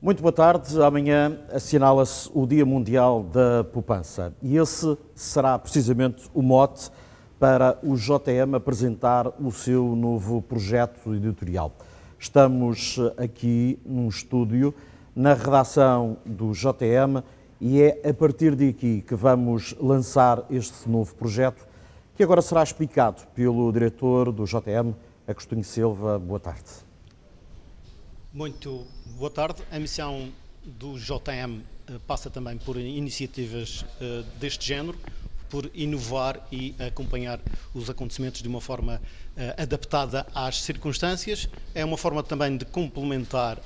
Muito boa tarde. Amanhã assinala-se o Dia Mundial da Poupança e esse será precisamente o mote para o JM apresentar o seu novo projeto editorial. Estamos aqui num estúdio, na redação do JM, e é a partir daqui que vamos lançar este novo projeto, que agora será explicado pelo diretor do JM, Agostinho Silva. Boa tarde. Muito boa tarde. A missão do JM passa também por iniciativas deste género, por inovar e acompanhar os acontecimentos de uma forma adaptada às circunstâncias. É uma forma também de complementar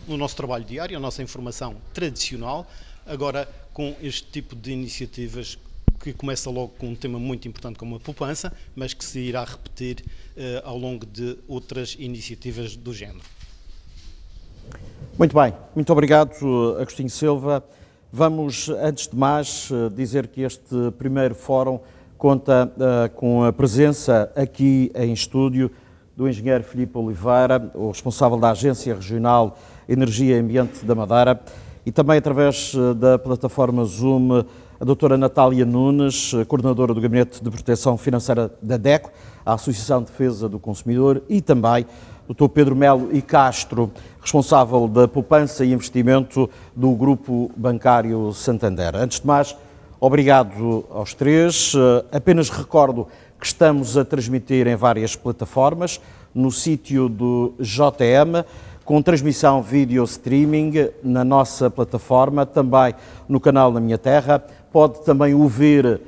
o nosso trabalho diário, a nossa informação tradicional, agora com este tipo de iniciativas que começa logo com um tema muito importante como a poupança, mas que se irá repetir ao longo de outras iniciativas do género. Muito bem, muito obrigado, Agostinho Silva. Vamos, antes de mais, dizer que este primeiro fórum conta com a presença aqui em estúdio do engenheiro Filipe Oliveira, o responsável da Agência Regional Energia e Ambiente da Madeira, e também através da plataforma Zoom, a doutora Natália Nunes, coordenadora do Gabinete de Proteção Financeira da DECO, a Associação de Defesa do Consumidor, e também Dr. Pedro Melo e Castro, responsável da poupança e investimento do Grupo Bancário Santander. Antes de mais, obrigado aos três. Apenas recordo que estamos a transmitir em várias plataformas, no sítio do JM, com transmissão vídeo streaming na nossa plataforma, também no canal Na Minha Terra. Pode também ouvir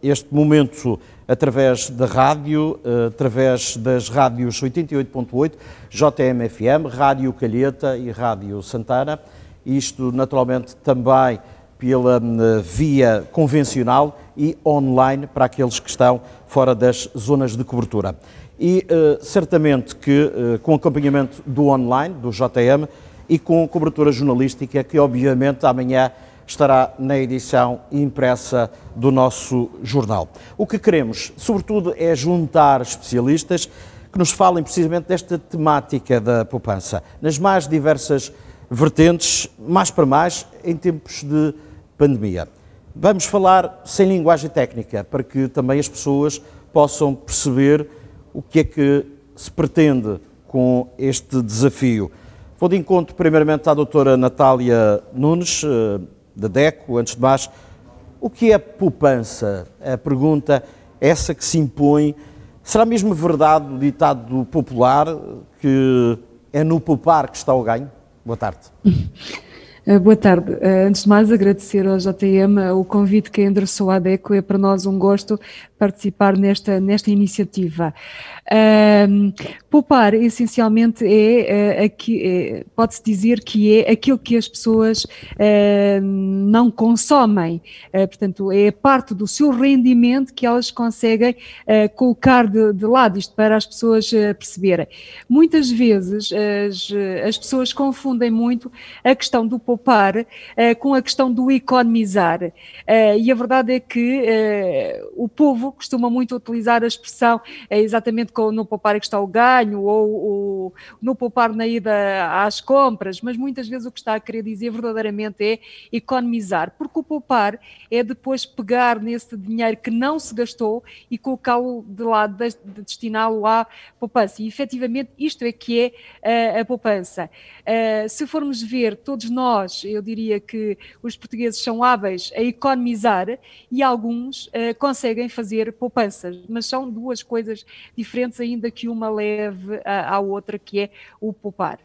este momento através da rádio, através das rádios 88.8, JM-FM, Rádio Calheta e Rádio Santana. Isto, naturalmente, também pela via convencional e online para aqueles que estão fora das zonas de cobertura. E certamente que com acompanhamento do online, do JM, e com cobertura jornalística que, obviamente, amanhã estará na edição impressa do nosso jornal. O que queremos, sobretudo, é juntar especialistas que nos falem precisamente desta temática da poupança, nas mais diversas vertentes, mais para mais, em tempos de pandemia. Vamos falar sem linguagem técnica, para que também as pessoas possam perceber o que é que se pretende com este desafio. Vou de encontro, primeiramente, à doutora Natália Nunes, da DECO. Antes de mais, o que é poupança? A pergunta essa que se impõe. Será mesmo verdade o ditado popular que é no poupar que está o ganho? Boa tarde. Boa tarde. Antes de mais, agradecer ao JM o convite que endereçou à DECO. É para nós um gosto participar nesta iniciativa. Poupar, essencialmente, pode-se dizer que é aquilo que as pessoas não consomem. Portanto, é parte do seu rendimento que elas conseguem colocar de lado, isto para as pessoas perceberem. Muitas vezes as pessoas confundem muito a questão do poupar com a questão do economizar. E a verdade é que o povo costuma muito utilizar a expressão exatamente no poupar é que está o ganho, ou no poupar na ida às compras, mas muitas vezes o que está a querer dizer verdadeiramente é economizar, porque o poupar é depois pegar nesse dinheiro que não se gastou e colocá-lo de lado, destiná-lo à poupança. E efetivamente isto é que é a poupança. Se formos ver, todos nós, eu diria que os portugueses são hábeis a economizar e alguns conseguem fazer poupanças, mas são duas coisas diferentes, ainda que uma leve à outra, que é o poupar.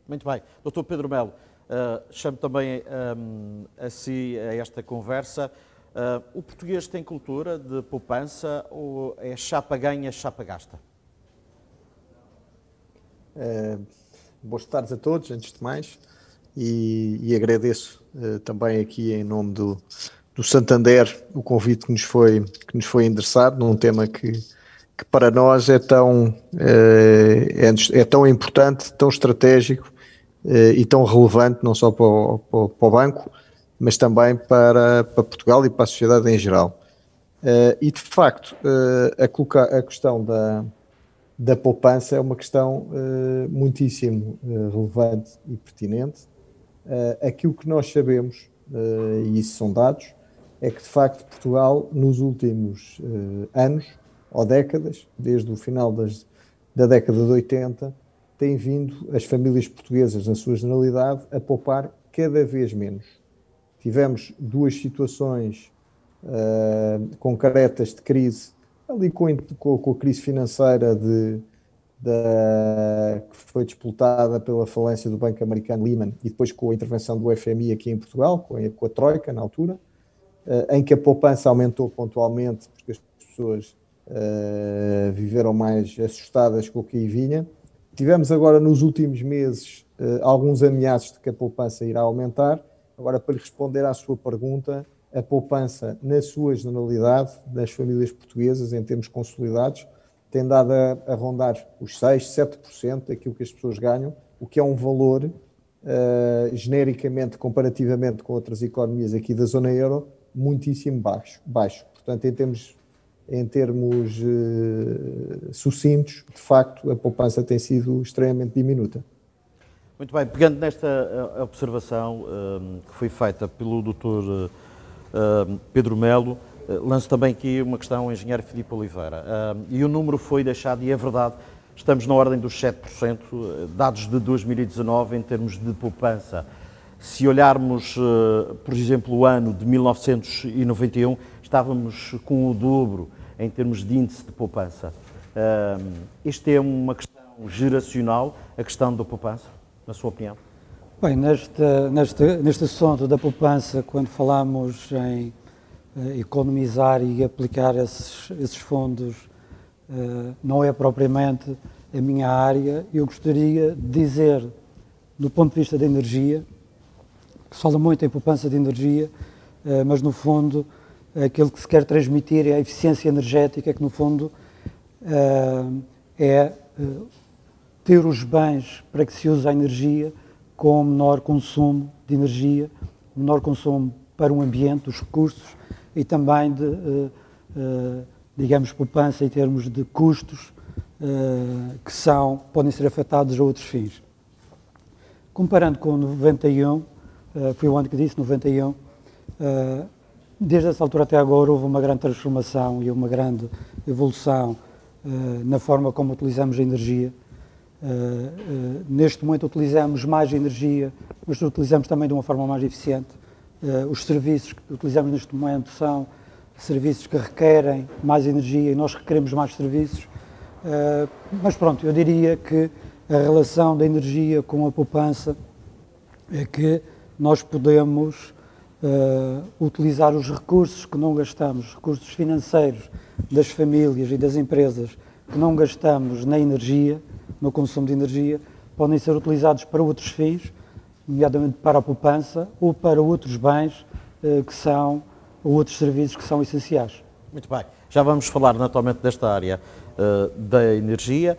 Muito bem. Dr. Pedro Melo, chamo também a si a esta conversa. O português tem cultura de poupança ou é chapa ganha, chapa gasta? Boas tardes a todos, antes de mais, e agradeço também aqui em nome do Santander o convite que nos foi endereçado num tema que para nós é tão importante, tão estratégico e tão relevante, não só para o banco, mas também para Portugal e para a sociedade em geral. E de facto, a questão da poupança é uma questão muitíssimo relevante e pertinente. Aquilo que nós sabemos, e isso são dados, é que de facto Portugal nos últimos anos ou décadas, desde o final da década de 80, tem vindo as famílias portuguesas, na sua generalidade, a poupar cada vez menos. Tivemos duas situações concretas de crise, ali com a crise financeira que foi disputada pela falência do Banco Americano Lehman e depois com a intervenção do FMI aqui em Portugal, com a Troika na altura, em que a poupança aumentou pontualmente porque as pessoas viveram mais assustadas com o que aí vinha. Tivemos agora nos últimos meses alguns ameaços de que a poupança irá aumentar. Agora, para lhe responder à sua pergunta, a poupança, na sua generalidade, das famílias portuguesas, em termos consolidados, tem dado a rondar os 6%, 7% daquilo que as pessoas ganham, o que é um valor, genericamente, comparativamente com outras economias aqui da zona euro, muitíssimo baixo. Portanto, em termos sucintos, de facto, a poupança tem sido extremamente diminuta. Muito bem, pegando nesta observação que foi feita pelo Dr. Pedro Melo, lanço também aqui uma questão ao engenheiro Filipe Oliveira. E o número foi deixado, e é verdade, estamos na ordem dos 7%, dados de 2019 em termos de poupança. Se olharmos, por exemplo, o ano de 1991, estávamos com o dobro em termos de índice de poupança. Isto é uma questão geracional, a questão da poupança, na sua opinião? Bem, neste assunto da poupança, quando falamos em economizar e aplicar esses fundos, não é propriamente a minha área. Eu gostaria de dizer, do ponto de vista da energia, que se fala muito em poupança de energia, mas no fundo aquilo que se quer transmitir é a eficiência energética, que no fundo é ter os bens para que se use a energia com menor consumo de energia, menor consumo para o ambiente, os recursos, e também de, digamos, poupança em termos de custos que podem ser afetados a outros fins. Comparando com 91, foi o ano que disse, 91, desde essa altura até agora houve uma grande transformação e uma grande evolução na forma como utilizamos a energia. Neste momento utilizamos mais energia, mas utilizamos também de uma forma mais eficiente. Os serviços que utilizamos neste momento são serviços que requerem mais energia e nós requeremos mais serviços. Mas pronto, eu diria que a relação da energia com a poupança é que nós podemos utilizar os recursos que não gastamos, recursos financeiros das famílias e das empresas que não gastamos na energia, no consumo de energia, podem ser utilizados para outros fins, nomeadamente para a poupança ou para outros bens ou outros serviços que são essenciais. Muito bem, já vamos falar naturalmente desta área da energia.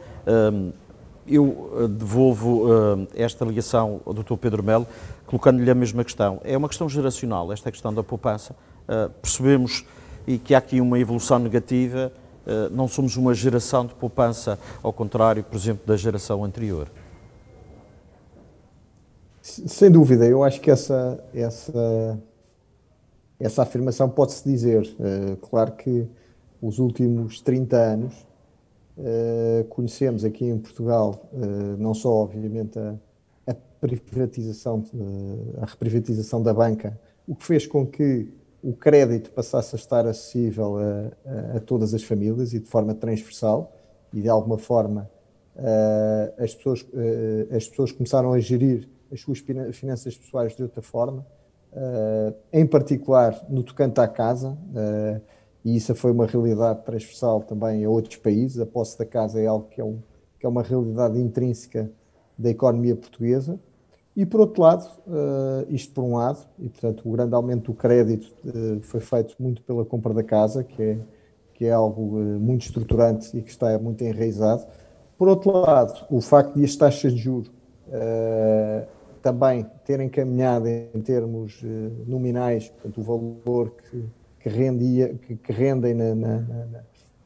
Eu devolvo esta ligação ao Dr. Pedro Melo, colocando-lhe a mesma questão. É uma questão geracional, esta questão da poupança. Percebemos que há aqui uma evolução negativa. Não somos uma geração de poupança, ao contrário, por exemplo, da geração anterior. Sem dúvida, eu acho que essa afirmação pode-se dizer. Claro que os últimos 30 anos conhecemos aqui em Portugal não só, obviamente, a reprivatização da banca, o que fez com que o crédito passasse a estar acessível a todas as famílias e de forma transversal, e de alguma forma as pessoas começaram a gerir as suas finanças pessoais de outra forma, em particular no tocante à casa, e isso foi uma realidade transversal também a outros países. A posse da casa é algo que é uma realidade intrínseca da economia portuguesa. E por outro lado, isto por um lado, e portanto o grande aumento do crédito foi feito muito pela compra da casa, que é algo muito estruturante e que está muito enraizado. Por outro lado, o facto de as taxas de juros também terem caminhado em termos nominais, portanto o valor que rendem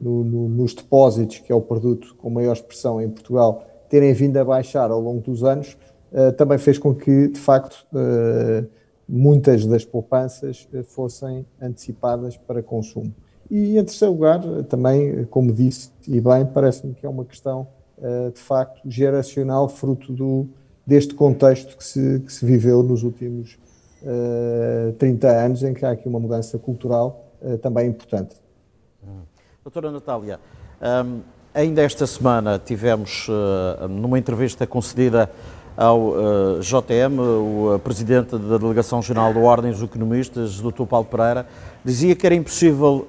nos depósitos, que é o produto com maior expressão em Portugal, terem vindo a baixar ao longo dos anos, também fez com que, de facto, muitas das poupanças fossem antecipadas para consumo. E, em terceiro lugar, também, como disse, e bem, parece-me que é uma questão, de facto, geracional, fruto deste contexto que se viveu nos últimos 30 anos, em que há aqui uma mudança cultural também importante. Doutora Natália, ainda esta semana tivemos, numa entrevista concedida ao JTM, o Presidente da Delegação-Geral da Ordem dos Economistas, Dr. Paulo Pereira, dizia que era impossível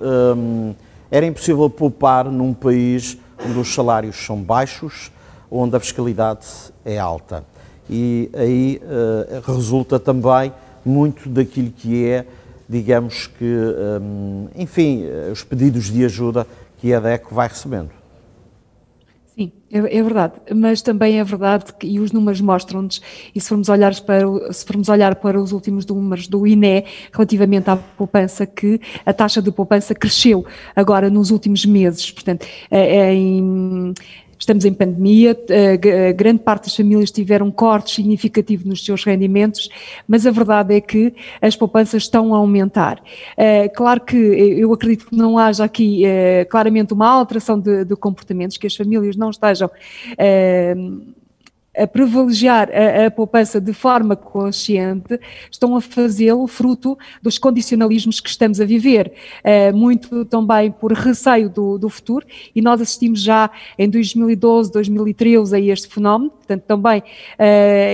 poupar num país onde os salários são baixos, onde a fiscalidade é alta. E aí resulta também muito daquilo que é, digamos que, enfim, os pedidos de ajuda que a DECO vai recebendo. Sim, é verdade, mas também é verdade que, e os números mostram-nos, e se formos olhar para os últimos números do INE relativamente à poupança, que a taxa de poupança cresceu agora nos últimos meses, portanto, estamos em pandemia, grande parte das famílias tiveram cortes significativos nos seus rendimentos, mas a verdade é que as poupanças estão a aumentar. Claro que eu acredito que não haja aqui claramente uma alteração de comportamentos, que as famílias não estejam a privilegiar a poupança de forma consciente, estão a fazê-lo fruto dos condicionalismos que estamos a viver, muito também por receio do futuro, e nós assistimos já em 2012, 2013 a este fenómeno, portanto também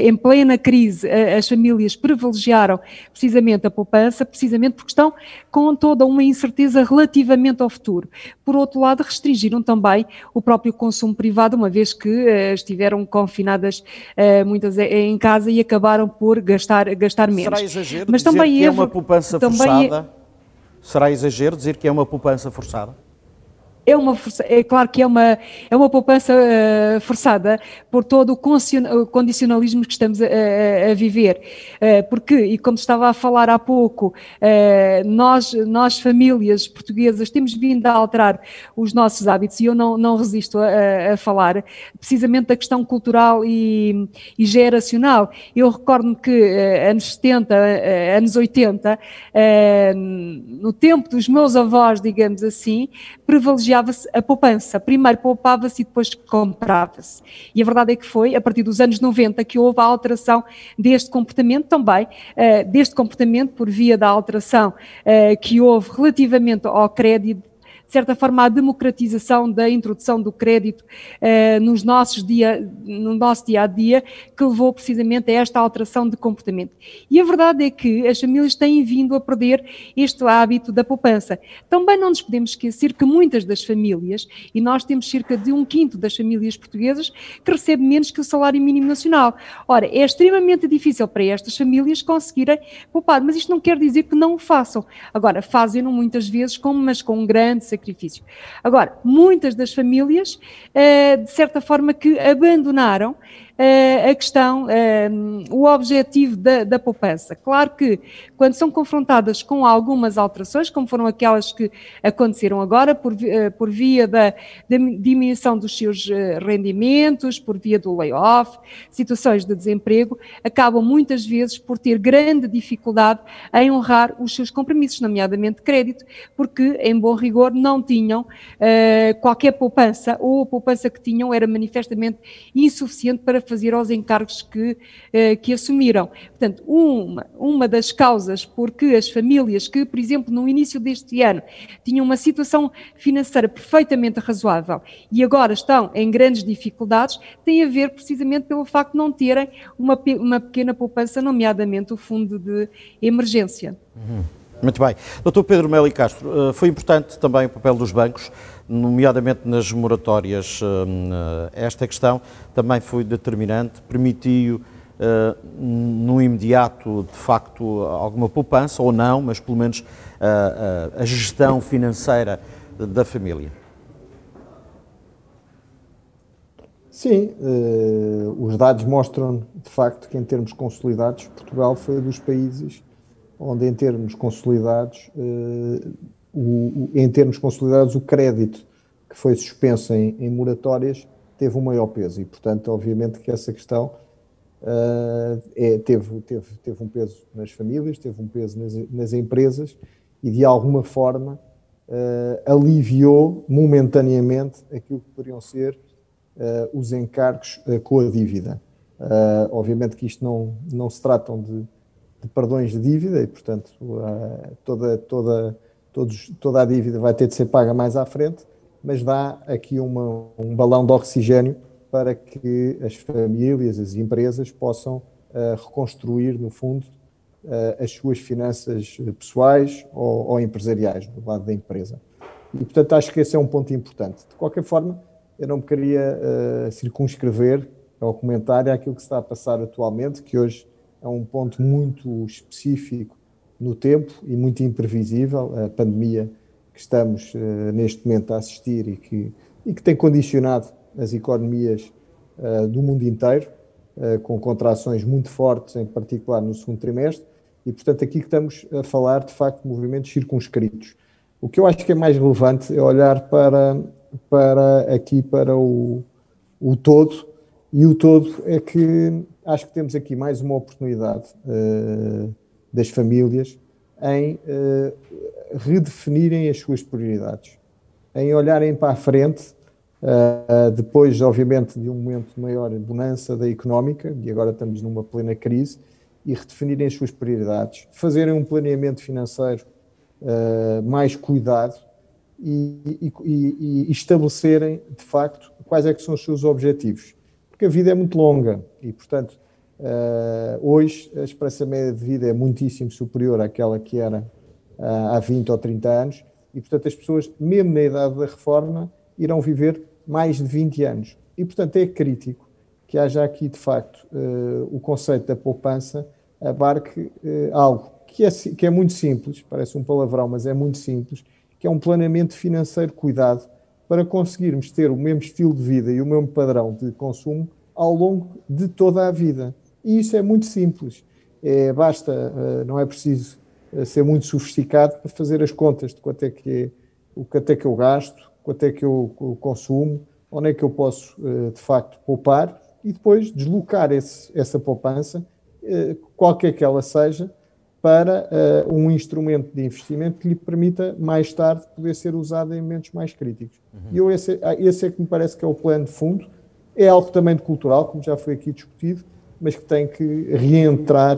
em plena crise as famílias privilegiaram precisamente a poupança, precisamente porque estão com toda uma incerteza relativamente ao futuro. Por outro lado, restringiram também o próprio consumo privado, uma vez que estiveram confinadas muitas em casa e acabaram por gastar menos. Será exagero mas dizer também que é uma poupança forçada? Será exagero dizer que é uma poupança forçada? É claro que é uma poupança forçada por todo o condicionalismo que estamos a viver, porque, e como estava a falar há pouco, nós famílias portuguesas temos vindo a alterar os nossos hábitos, e eu não resisto a falar precisamente da questão cultural e geracional. Eu recordo-me que anos 70, anos 80, no tempo dos meus avós, digamos assim, privilegiava-se a poupança. Primeiro poupava-se e depois comprava-se. E a verdade é que foi a partir dos anos 90 que houve a alteração deste comportamento também, deste comportamento por via da alteração que houve relativamente ao crédito, de certa forma, a democratização da introdução do crédito no nosso dia-a-dia, que levou precisamente a esta alteração de comportamento. E a verdade é que as famílias têm vindo a perder este hábito da poupança. Também não nos podemos esquecer que muitas das famílias, e nós temos cerca de 1/5 das famílias portuguesas, que recebem menos que o salário mínimo nacional. Ora, é extremamente difícil para estas famílias conseguirem poupar, mas isto não quer dizer que não o façam. Agora, fazem-no muitas vezes, mas com um grande sacrifício. Agora, muitas das famílias, de certa forma, que abandonaram a questão, o objetivo da poupança. Claro que, quando são confrontadas com algumas alterações, como foram aquelas que aconteceram agora, por via da diminuição dos seus rendimentos, por via do layoff, situações de desemprego, acabam muitas vezes por ter grande dificuldade em honrar os seus compromissos, nomeadamente crédito, porque, em bom rigor, não tinham qualquer poupança, ou a poupança que tinham era manifestamente insuficiente para fazer aos encargos que assumiram. Portanto, uma das causas porque as famílias que, por exemplo, no início deste ano tinham uma situação financeira perfeitamente razoável e agora estão em grandes dificuldades, tem a ver precisamente pelo facto de não terem uma pequena poupança, nomeadamente o fundo de emergência. Muito bem. Dr. Pedro Melo e Castro, foi importante também o papel dos bancos, nomeadamente nas moratórias. Esta questão também foi determinante, permitiu no imediato, de facto, alguma poupança, ou não, mas pelo menos a gestão financeira da família. Sim, os dados mostram, de facto, que em termos consolidados, Portugal foi um dos países onde, em termos consolidados, o crédito que foi suspenso em moratórias, teve um maior peso. E, portanto, obviamente que essa questão teve um peso nas famílias, teve um peso nas empresas e, de alguma forma, aliviou momentaneamente aquilo que poderiam ser os encargos com a dívida. Obviamente que isto não se tratam de perdões de dívida e, portanto, toda a dívida vai ter de ser paga mais à frente, mas dá aqui um balão de oxigênio para que as famílias, as empresas possam reconstruir, no fundo, as suas finanças pessoais ou empresariais, do lado da empresa. E, portanto, acho que esse é um ponto importante. De qualquer forma, eu não me queria circunscrever ao comentário àquilo que se está a passar atualmente, que hoje é um ponto muito específico no tempo e muito imprevisível, a pandemia que estamos neste momento a assistir e que tem condicionado as economias do mundo inteiro, com contrações muito fortes, em particular no segundo trimestre, e, portanto, aqui que estamos a falar, de facto, de movimentos circunscritos. O que eu acho que é mais relevante é olhar para o todo, e o todo é que acho que temos aqui mais uma oportunidade das famílias em redefinirem as suas prioridades, em olharem para a frente, depois, obviamente, de um momento de maior bonança da económica, e agora estamos numa plena crise, e redefinirem as suas prioridades, fazerem um planeamento financeiro mais cuidado e estabelecerem, de facto, quais é que são os seus objetivos. Porque a vida é muito longa e, portanto, hoje a esperança média de vida é muitíssimo superior àquela que era há 20 ou 30 anos e, portanto, as pessoas, mesmo na idade da reforma, irão viver mais de 20 anos. E, portanto, é crítico que haja aqui, de facto, o conceito da poupança abarque algo que é muito simples, parece um palavrão, mas é muito simples, que é um planeamento financeiro cuidado para conseguirmos ter o mesmo estilo de vida e o mesmo padrão de consumo ao longo de toda a vida. E isso é muito simples. Não é preciso ser muito sofisticado para fazer as contas de quanto é que eu gasto, quanto é que eu consumo, onde é que eu posso, de facto, poupar e depois deslocar essa poupança, qualquer que ela seja, para um instrumento de investimento que lhe permita, mais tarde, poder ser usado em momentos mais críticos. E esse é que me parece que é o plano de fundo. É algo também de cultural, como já foi aqui discutido, mas que tem que reentrar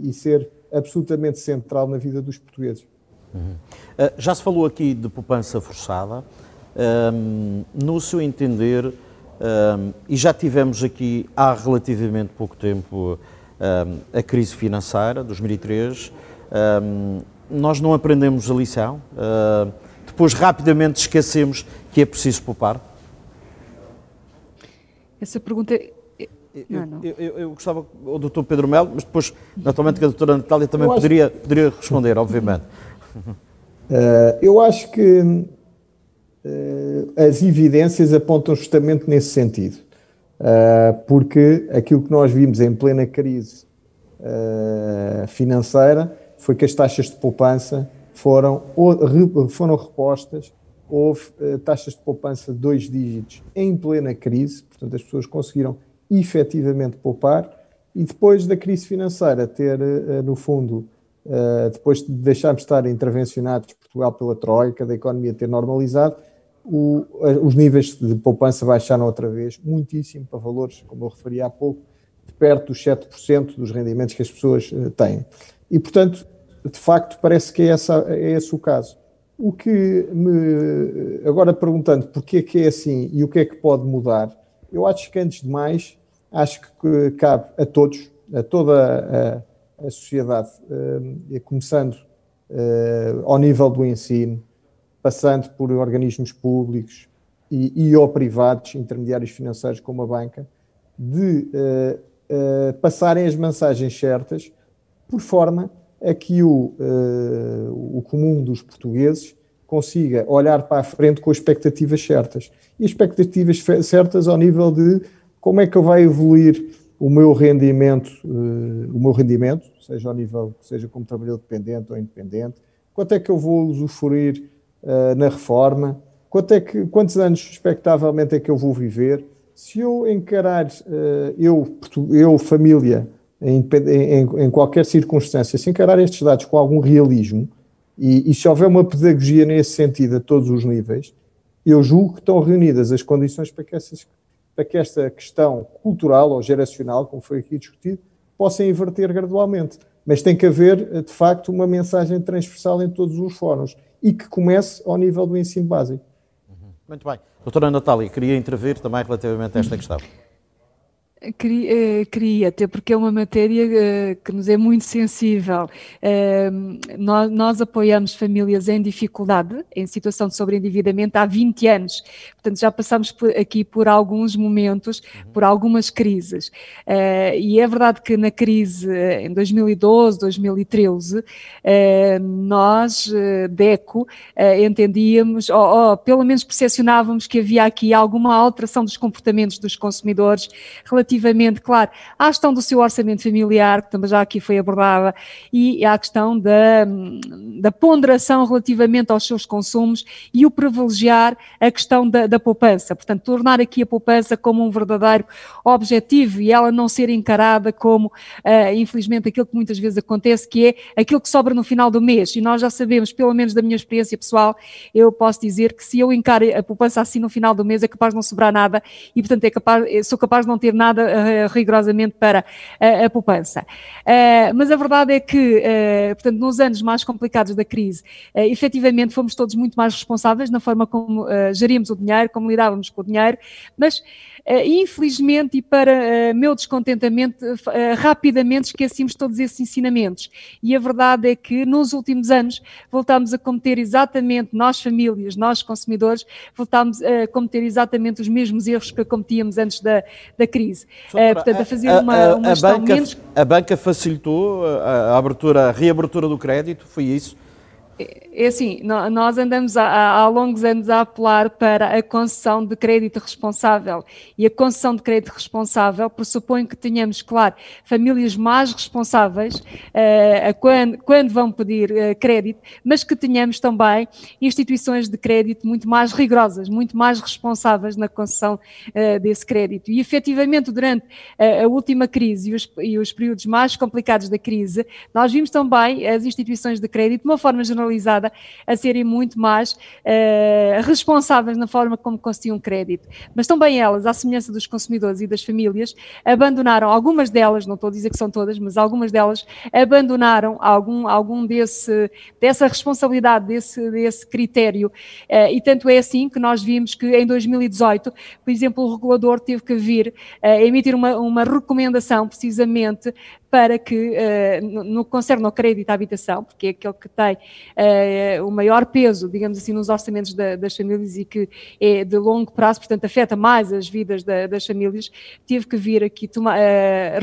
e ser absolutamente central na vida dos portugueses. Já se falou aqui de poupança forçada. No seu entender, e já tivemos aqui há relativamente pouco tempo a crise financeira, 2003, nós não aprendemos a lição, depois rapidamente esquecemos que é preciso poupar? Essa pergunta... Eu gostava, o Dr. Pedro Melo, mas depois, naturalmente, que a doutora Natália também poderia responder, obviamente. Eu acho que as evidências apontam justamente nesse sentido, porque aquilo que nós vimos em plena crise financeira foi que as taxas de poupança foram repostas, houve taxas de poupança de 2 dígitos em plena crise, portanto as pessoas conseguiram efetivamente poupar e depois da crise financeira ter, no fundo, depois de deixarmos de estar intervencionados Portugal pela Troika, da economia ter normalizado, os níveis de poupança baixaram outra vez muitíssimo para valores, como eu referi há pouco, de perto dos 7% dos rendimentos que as pessoas têm. E, portanto, de facto, parece que é esse o caso. O que agora perguntando porquê é que é assim e o que é que pode mudar, eu acho que antes de mais, acho que cabe a todos, a toda a sociedade, começando ao nível do ensino, passando por organismos públicos e ou privados, intermediários financeiros como a banca, de passarem as mensagens certas, por forma a que o comum dos portugueses consiga olhar para a frente com expectativas certas. E expectativas certas ao nível de como é que vai evoluir o meu rendimento, seja ao nível, seja como trabalhador dependente ou independente, quanto é que eu vou usufruir na reforma, quantos anos expectavelmente é que eu vou viver? Se eu encarar, eu família, em qualquer circunstância, se encarar estes dados com algum realismo, e se houver uma pedagogia nesse sentido a todos os níveis, eu julgo que estão reunidas as condições para que esta questão cultural ou geracional, como foi aqui discutido, possa inverter gradualmente. Mas tem que haver, de facto, uma mensagem transversal em todos os fóruns e que comece ao nível do ensino básico. Muito bem. Doutora Natália, queria intervir também relativamente a esta questão. Queria, até porque é uma matéria que nos é muito sensível. Nós apoiamos famílias em dificuldade, em situação de sobreendividamento, há 20 anos. Portanto, já passamos aqui por alguns momentos, por algumas crises. E é verdade que na crise em 2012, 2013, nós, DECO, entendíamos, ou pelo menos percepcionávamos que havia aqui alguma alteração dos comportamentos dos consumidores relativamente, claro, à questão do seu orçamento familiar, que também já aqui foi abordada, e à questão da ponderação relativamente aos seus consumos e o privilegiar a questão da poupança. Portanto, tornar aqui a poupança como um verdadeiro objetivo e ela não ser encarada como, infelizmente, aquilo que muitas vezes acontece, que é aquilo que sobra no final do mês. E nós já sabemos, pelo menos da minha experiência pessoal, eu posso dizer que se eu encaro a poupança assim no final do mês, é capaz de não sobrar nada e, portanto, sou capaz de não ter nada rigorosamente para a poupança. Mas a verdade é que, portanto, nos anos mais complicados da crise, efetivamente fomos todos muito mais responsáveis na forma como geríamos o dinheiro, como lidávamos com o dinheiro, mas infelizmente e para meu descontentamento, rapidamente esquecemos todos esses ensinamentos. E a verdade é que nos últimos anos voltámos a cometer exatamente, nós famílias, nós consumidores, voltámos a cometer exatamente os mesmos erros que cometíamos antes da crise. Portanto, a fazer uma gestão menos... A banca facilitou a reabertura do crédito, foi isso? É assim, nós andamos há longos anos a apelar para a concessão de crédito responsável e a concessão de crédito responsável pressupõe que tenhamos, claro, famílias mais responsáveis quando vão pedir crédito, mas que tenhamos também instituições de crédito muito mais rigorosas, muito mais responsáveis na concessão desse crédito. E efetivamente durante a última crise e os períodos mais complicados da crise, nós vimos também as instituições de crédito de uma forma generalizada a serem muito mais responsáveis na forma como concediam crédito. Mas também elas, à semelhança dos consumidores e das famílias, abandonaram, algumas delas, não estou a dizer que são todas, mas algumas delas abandonaram algum dessa responsabilidade, desse critério. E tanto é assim que nós vimos que em 2018, por exemplo, o regulador teve que vir emitir uma recomendação precisamente para que, no que concerne ao crédito à habitação, porque é aquele que tem o maior peso, digamos assim, nos orçamentos das famílias e que é de longo prazo, portanto afeta mais as vidas das famílias, teve que vir aqui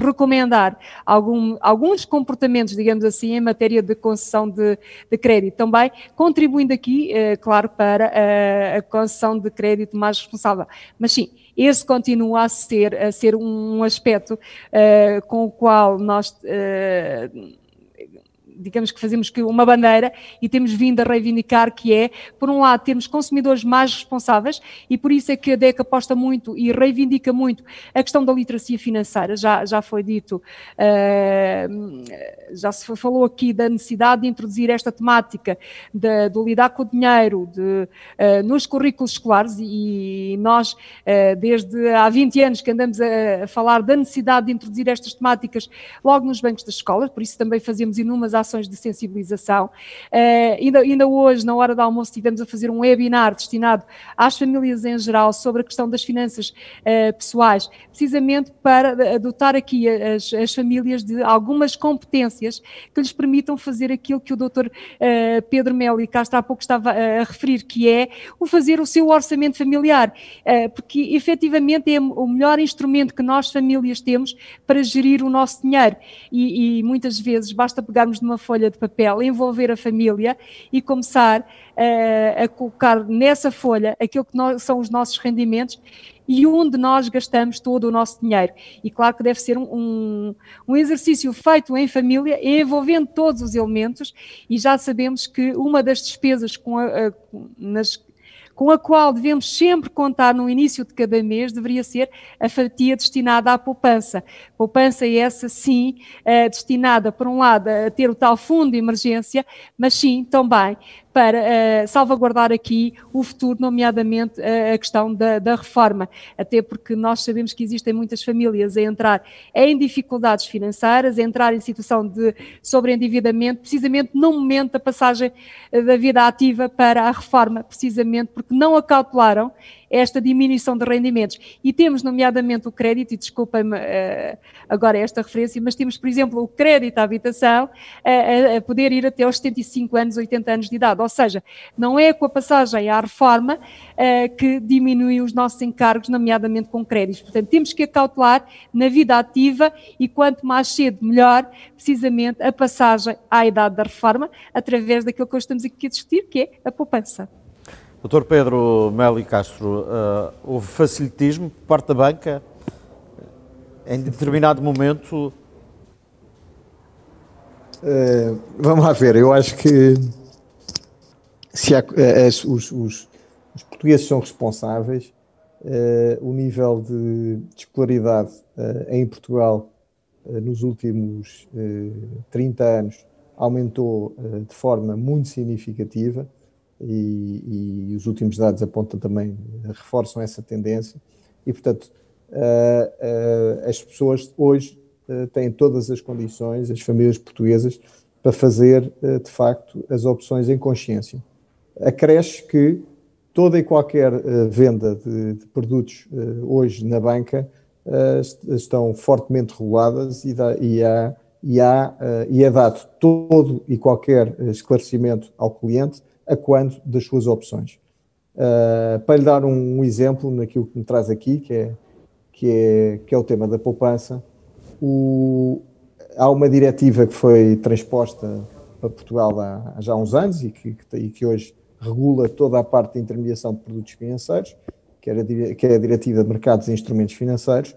recomendar alguns comportamentos, digamos assim, em matéria de concessão de crédito. Também contribuindo aqui, claro, para a concessão de crédito mais responsável. Mas sim, esse continua a ser um aspecto com o qual nós, digamos que fazemos uma bandeira e temos vindo a reivindicar, que é, por um lado, termos consumidores mais responsáveis e por isso é que a DEC aposta muito e reivindica muito a questão da literacia financeira. Já foi dito, já se falou aqui da necessidade de introduzir esta temática de lidar com o dinheiro nos currículos escolares e nós, desde há 20 anos que andamos a falar da necessidade de introduzir estas temáticas logo nos bancos das escolas, por isso também fazemos inúmeras ações de sensibilização. Ainda hoje, na hora do almoço, estivemos a fazer um webinar destinado às famílias em geral sobre a questão das finanças pessoais, precisamente para dotar aqui as famílias de algumas competências que lhes permitam fazer aquilo que o Dr. Pedro Melo e Castro há pouco estava a referir, que é o fazer o seu orçamento familiar, porque efetivamente é o melhor instrumento que nós famílias temos para gerir o nosso dinheiro e muitas vezes basta pegarmos numa folha de papel, envolver a família e começar a colocar nessa folha aquilo que são os nossos rendimentos e onde nós gastamos todo o nosso dinheiro. E claro que deve ser um exercício feito em família, envolvendo com a qual devemos sempre contar no início de cada mês, deveria ser a fatia destinada à poupança. Poupança essa, sim, destinada, por um lado, a ter o tal fundo de emergência, mas sim, também, para salvaguardar aqui o futuro, nomeadamente a questão da reforma, até porque nós sabemos que existem muitas famílias a entrar em dificuldades financeiras, a entrar em situação de sobreendividamento, precisamente no momento da passagem da vida ativa para a reforma, precisamente porque não acautelaram esta diminuição de rendimentos. E temos, nomeadamente, o crédito, e desculpem-me agora esta referência, mas temos, por exemplo, o crédito à habitação a poder ir até aos 75 anos, 80 anos de idade. Ou seja, não é com a passagem à reforma que diminui os nossos encargos, nomeadamente com créditos. Portanto, temos que acautelar na vida ativa e quanto mais cedo, melhor, precisamente a passagem à idade da reforma, através daquilo que hoje estamos aqui a discutir, que é a poupança. Dr. Pedro Melo e Castro, houve facilitismo por parte da banca em determinado momento? Vamos lá ver, eu acho que se os portugueses são responsáveis, o nível de escolaridade em Portugal nos últimos 30 anos aumentou de forma muito significativa. E os últimos dados apontam também, reforçam essa tendência e, portanto, as pessoas hoje têm todas as condições, as famílias portuguesas, para fazer, de facto, as opções em consciência. Acresce que toda e qualquer venda de produtos hoje na banca estão fortemente reguladas e é dado todo e qualquer esclarecimento ao cliente a quando das suas opções. Para lhe dar um exemplo naquilo que me traz aqui, que é o tema da poupança, há uma diretiva que foi transposta para Portugal há já uns anos e que hoje regula toda a parte de intermediação de produtos financeiros, que é a Diretiva de Mercados e Instrumentos Financeiros,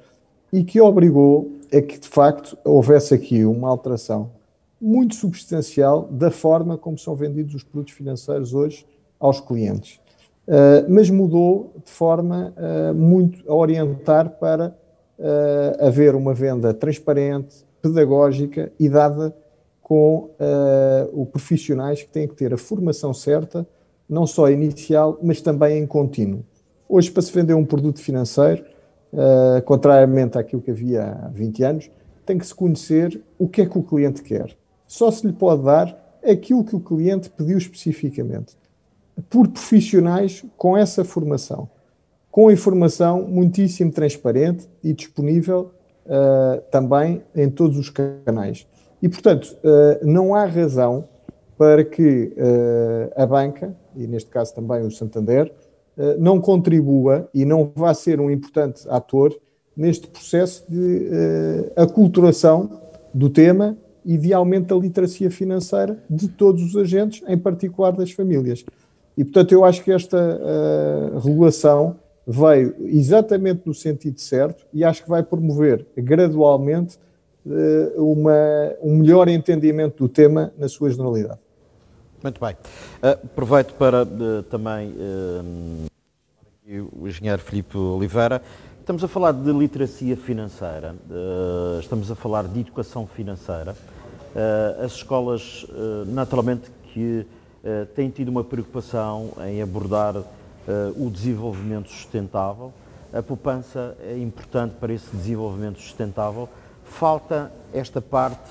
e que obrigou a que, de facto, houvesse aqui uma alteração muito substancial da forma como são vendidos os produtos financeiros hoje aos clientes. Mas mudou de forma muito a orientar para haver uma venda transparente, pedagógica e dada com os profissionais que têm que ter a formação certa, não só inicial, mas também em contínuo. Hoje, para se vender um produto financeiro, contrariamente àquilo que havia há 20 anos, tem que se conhecer o que é que o cliente quer. Só se lhe pode dar aquilo que o cliente pediu especificamente, por profissionais com essa formação, com informação muitíssimo transparente e disponível também em todos os canais. E, portanto, não há razão para que a banca, e neste caso também o Santander, não contribua e não vá ser um importante ator neste processo de aculturação do tema e de aumento da literacia financeira de todos os agentes, em particular das famílias. E, portanto, eu acho que esta regulação veio exatamente no sentido certo e acho que vai promover gradualmente um melhor entendimento do tema na sua generalidade. Muito bem. Aproveito para também o engenheiro Filipe Oliveira. Estamos a falar de literacia financeira, estamos a falar de educação financeira. As escolas, naturalmente, que têm tido uma preocupação em abordar o desenvolvimento sustentável. A poupança é importante para esse desenvolvimento sustentável. Falta esta parte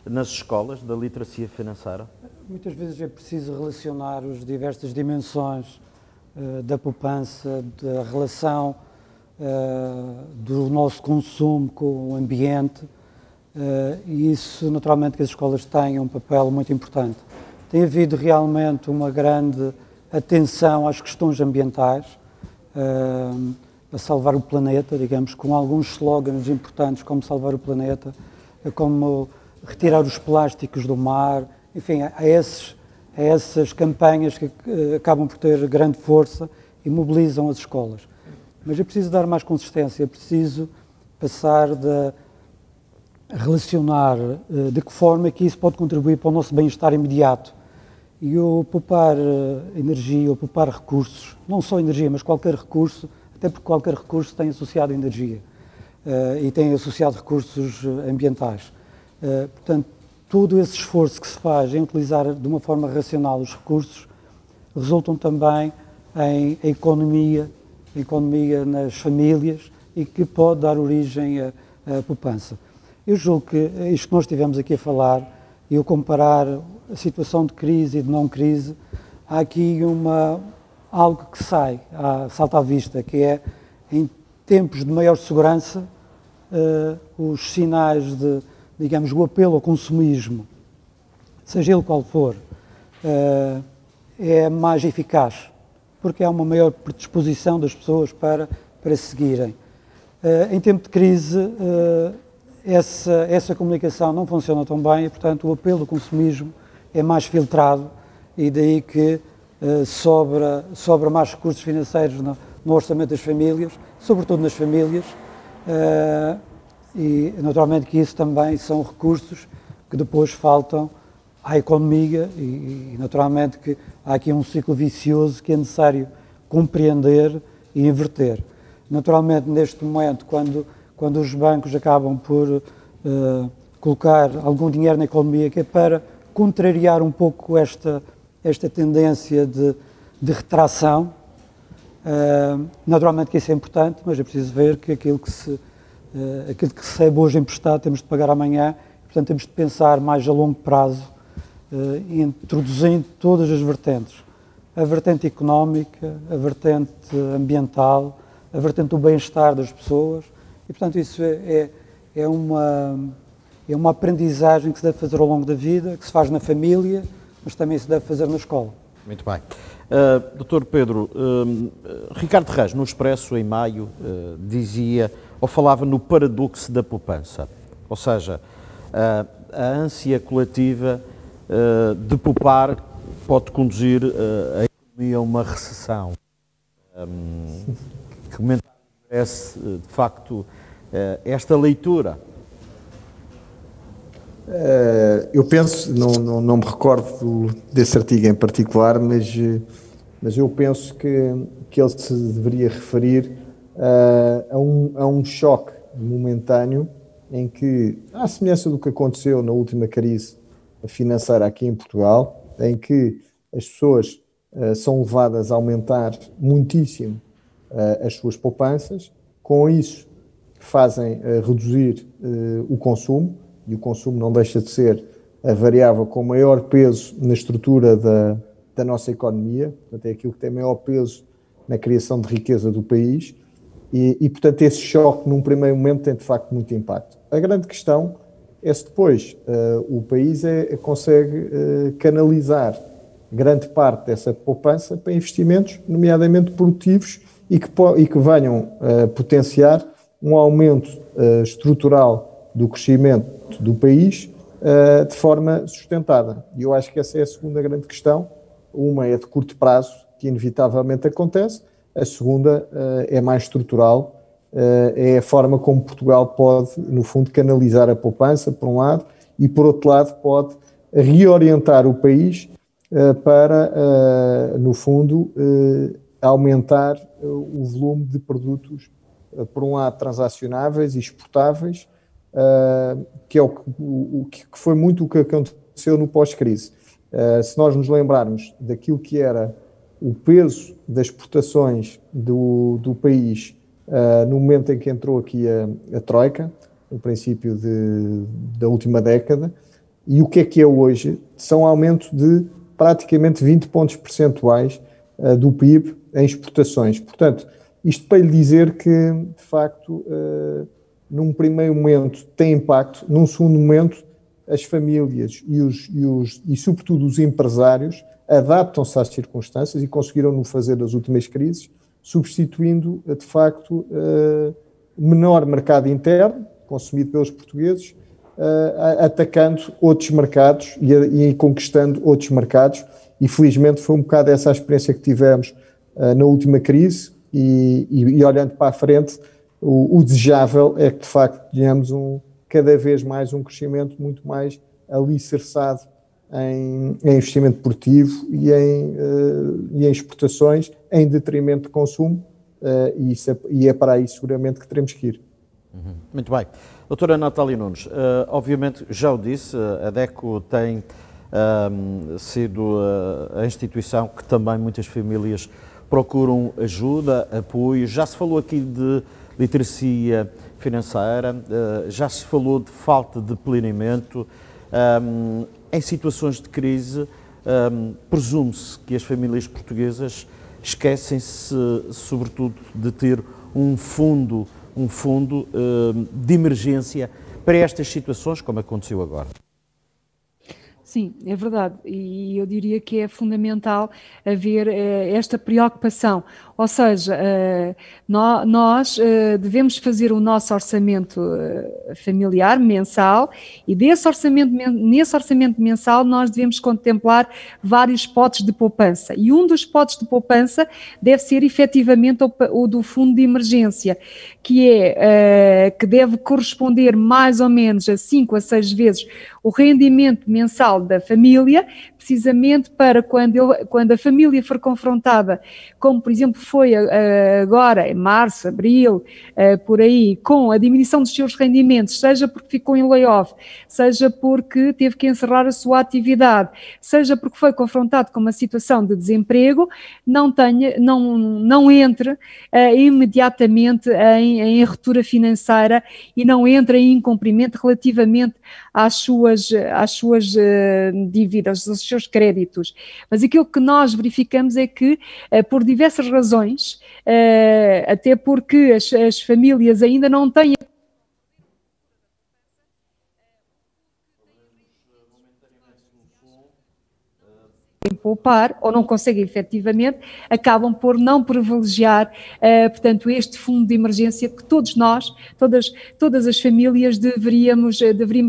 nas escolas da literacia financeira? Muitas vezes é preciso relacionar as diversas dimensões da poupança, da relação do nosso consumo com o ambiente, e isso naturalmente que as escolas têm um papel muito importante. Tem havido realmente uma grande atenção às questões ambientais, a salvar o planeta, digamos, com alguns slogans importantes como salvar o planeta, como retirar os plásticos do mar, enfim, há essas campanhas que acabam por ter grande força e mobilizam as escolas. Mas é preciso dar mais consistência, é preciso passar a relacionar de que forma é que isso pode contribuir para o nosso bem-estar imediato. E o poupar energia, ou poupar recursos, não só energia, mas qualquer recurso, até porque qualquer recurso tem associado energia e tem associado recursos ambientais. Portanto, todo esse esforço que se faz em utilizar de uma forma racional os recursos resultam também em economia nas famílias e que pode dar origem à poupança. Eu julgo que isto que nós estivemos aqui a falar, e eu comparar a situação de crise e de não crise, há aqui algo que salta à vista, que é, em tempos de maior segurança, os sinais de, digamos, o apelo ao consumismo, seja ele qual for, é mais eficaz, porque há uma maior predisposição das pessoas para seguirem. Em tempo de crise, essa comunicação não funciona tão bem e, portanto, o apelo ao consumismo é mais filtrado e daí que sobra mais recursos financeiros no orçamento das famílias, sobretudo nas famílias, e naturalmente que isso também são recursos que depois faltam à economia e naturalmente que há aqui um ciclo vicioso que é necessário compreender e inverter. Naturalmente, neste momento, quando os bancos acabam por colocar algum dinheiro na economia, que é para contrariar um pouco esta tendência de retração, naturalmente que isso é importante, mas é preciso ver que aquilo que se recebe hoje emprestado temos de pagar amanhã, portanto temos de pensar mais a longo prazo, introduzindo todas as vertentes, a vertente económica, a vertente ambiental, a vertente do bem-estar das pessoas, e portanto isso é uma aprendizagem que se deve fazer ao longo da vida, que se faz na família, mas também se deve fazer na escola. Muito bem. Dr. Pedro, Ricardo Reis, no Expresso, em maio, dizia, ou falava no paradoxo da poupança, ou seja, a ânsia coletiva de poupar pode conduzir a economia a uma recessão. Que comentário merece, de facto, esta leitura? Eu penso, não me recordo desse artigo em particular, mas eu penso que ele se deveria referir a um choque momentâneo em que, à semelhança do que aconteceu na última crise financeira aqui em Portugal, em que as pessoas são levadas a aumentar muitíssimo as suas poupanças, com isso fazem reduzir o consumo, e o consumo não deixa de ser a variável com maior peso na estrutura da nossa economia, portanto é aquilo que tem maior peso na criação de riqueza do país, e portanto esse choque num primeiro momento tem de facto muito impacto. A grande questão é se depois o país consegue canalizar grande parte dessa poupança para investimentos, nomeadamente produtivos, e que venham potenciar um aumento estrutural do crescimento do país de forma sustentada. E eu acho que essa é a segunda grande questão. Uma é de curto prazo, que inevitavelmente acontece. A segunda é mais estrutural, é a forma como Portugal pode, no fundo, canalizar a poupança, por um lado, e, por outro lado, pode reorientar o país para, no fundo, aumentar o volume de produtos, por um lado, transacionáveis e exportáveis, que é que foi muito o que aconteceu no pós-crise. Se nós nos lembrarmos daquilo que era o peso das exportações do país no momento em que entrou aqui a Troika, no princípio da última década, e o que é hoje, são um aumento de praticamente 20 pontos percentuais do PIB em exportações. Portanto, isto para lhe dizer que, de facto, num primeiro momento tem impacto, num segundo momento as famílias e sobretudo os empresários adaptam-se às circunstâncias e conseguiram-no fazer nas últimas crises, substituindo, de facto, menor mercado interno, consumido pelos portugueses, atacando outros mercados e conquistando outros mercados, e felizmente foi um bocado essa a experiência que tivemos na última crise, e olhando para a frente, o desejável é que de facto tenhamos cada vez mais um crescimento muito mais alicerçado em investimento produtivo e em exportações em detrimento de consumo, e é para aí seguramente que teremos que ir. Muito bem. Doutora Natália Nunes, obviamente já o disse, a DECO tem sido a instituição que também muitas famílias procuram ajuda, apoio. Já se falou aqui de literacia financeira, já se falou de falta de planeamento. Em situações de crise, presume-se que as famílias portuguesas esquecem-se, sobretudo, de ter um fundo de emergência para estas situações, como aconteceu agora. Sim, é verdade, e eu diria que é fundamental haver esta preocupação, ou seja, nós devemos fazer o nosso orçamento familiar mensal, e nesse orçamento mensal nós devemos contemplar vários potes de poupança, e um dos potes de poupança deve ser efetivamente o do fundo de emergência, que deve corresponder mais ou menos a 5 a 6 vezes o rendimento mensal da família, precisamente para quando a família for confrontada, como por exemplo foi agora, em março, abril, por aí, com a diminuição dos seus rendimentos, seja porque ficou em layoff, seja porque teve que encerrar a sua atividade, seja porque foi confrontado com uma situação de desemprego, não entre imediatamente em ruptura financeira e não entre em incumprimento relativamente às suas dívidas, aos seus créditos. Mas aquilo que nós verificamos é que, por diversas razões, até porque as famílias ainda não têm poupar ou não conseguem efetivamente, acabam por não privilegiar, portanto, este fundo de emergência que todos nós, todas as famílias deveríamos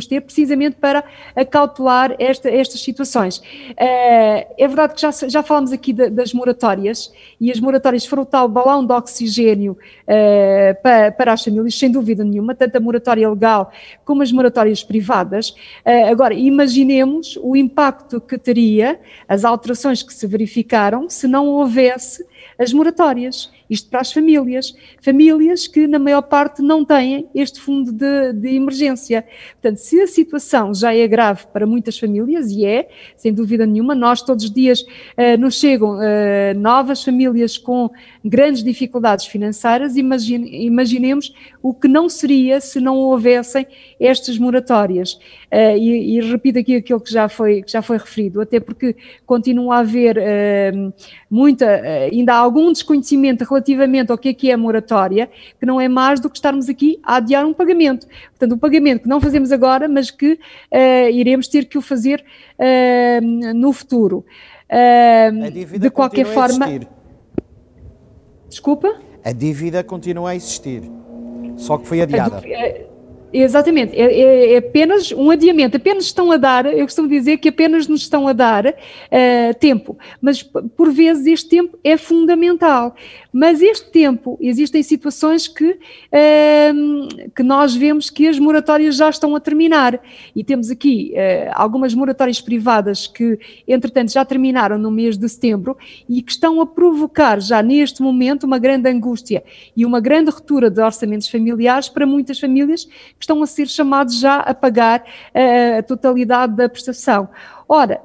ter, precisamente para acautelar estas situações. É verdade que já falamos aqui das moratórias, e as moratórias foram o tal balão de oxigênio para as famílias, sem dúvida nenhuma, tanto a moratória legal como as moratórias privadas. Agora, imaginemos o impacto que teria as alterações que se verificaram se não houvesse as moratórias. Isto para as famílias que na maior parte não têm este fundo de emergência. Portanto, se a situação já é grave para muitas famílias, e sem dúvida nenhuma, nós todos os dias nos chegam novas famílias com grandes dificuldades financeiras, imaginemos o que não seria se não houvessem estas moratórias. E repito aqui aquilo que já foi referido, até porque continua a haver ainda há algum desconhecimento relativamente ao que é a moratória, que não é mais do que estarmos aqui a adiar um pagamento. Portanto, um pagamento que não fazemos agora, mas que iremos ter que o fazer no futuro. A dívida de qualquer forma... Desculpa? A dívida continua a existir, só que foi adiada. Exatamente, é apenas um adiamento, apenas estão a dar, eu costumo dizer que apenas nos estão a dar tempo, mas por vezes este tempo é fundamental, mas este tempo, existem situações que nós vemos que as moratórias já estão a terminar, e temos aqui algumas moratórias privadas que entretanto já terminaram no mês de setembro e que estão a provocar já neste momento uma grande angústia e uma grande ruptura de orçamentos familiares para muitas famílias que estão a ser chamados já a pagar a totalidade da prestação. Ora,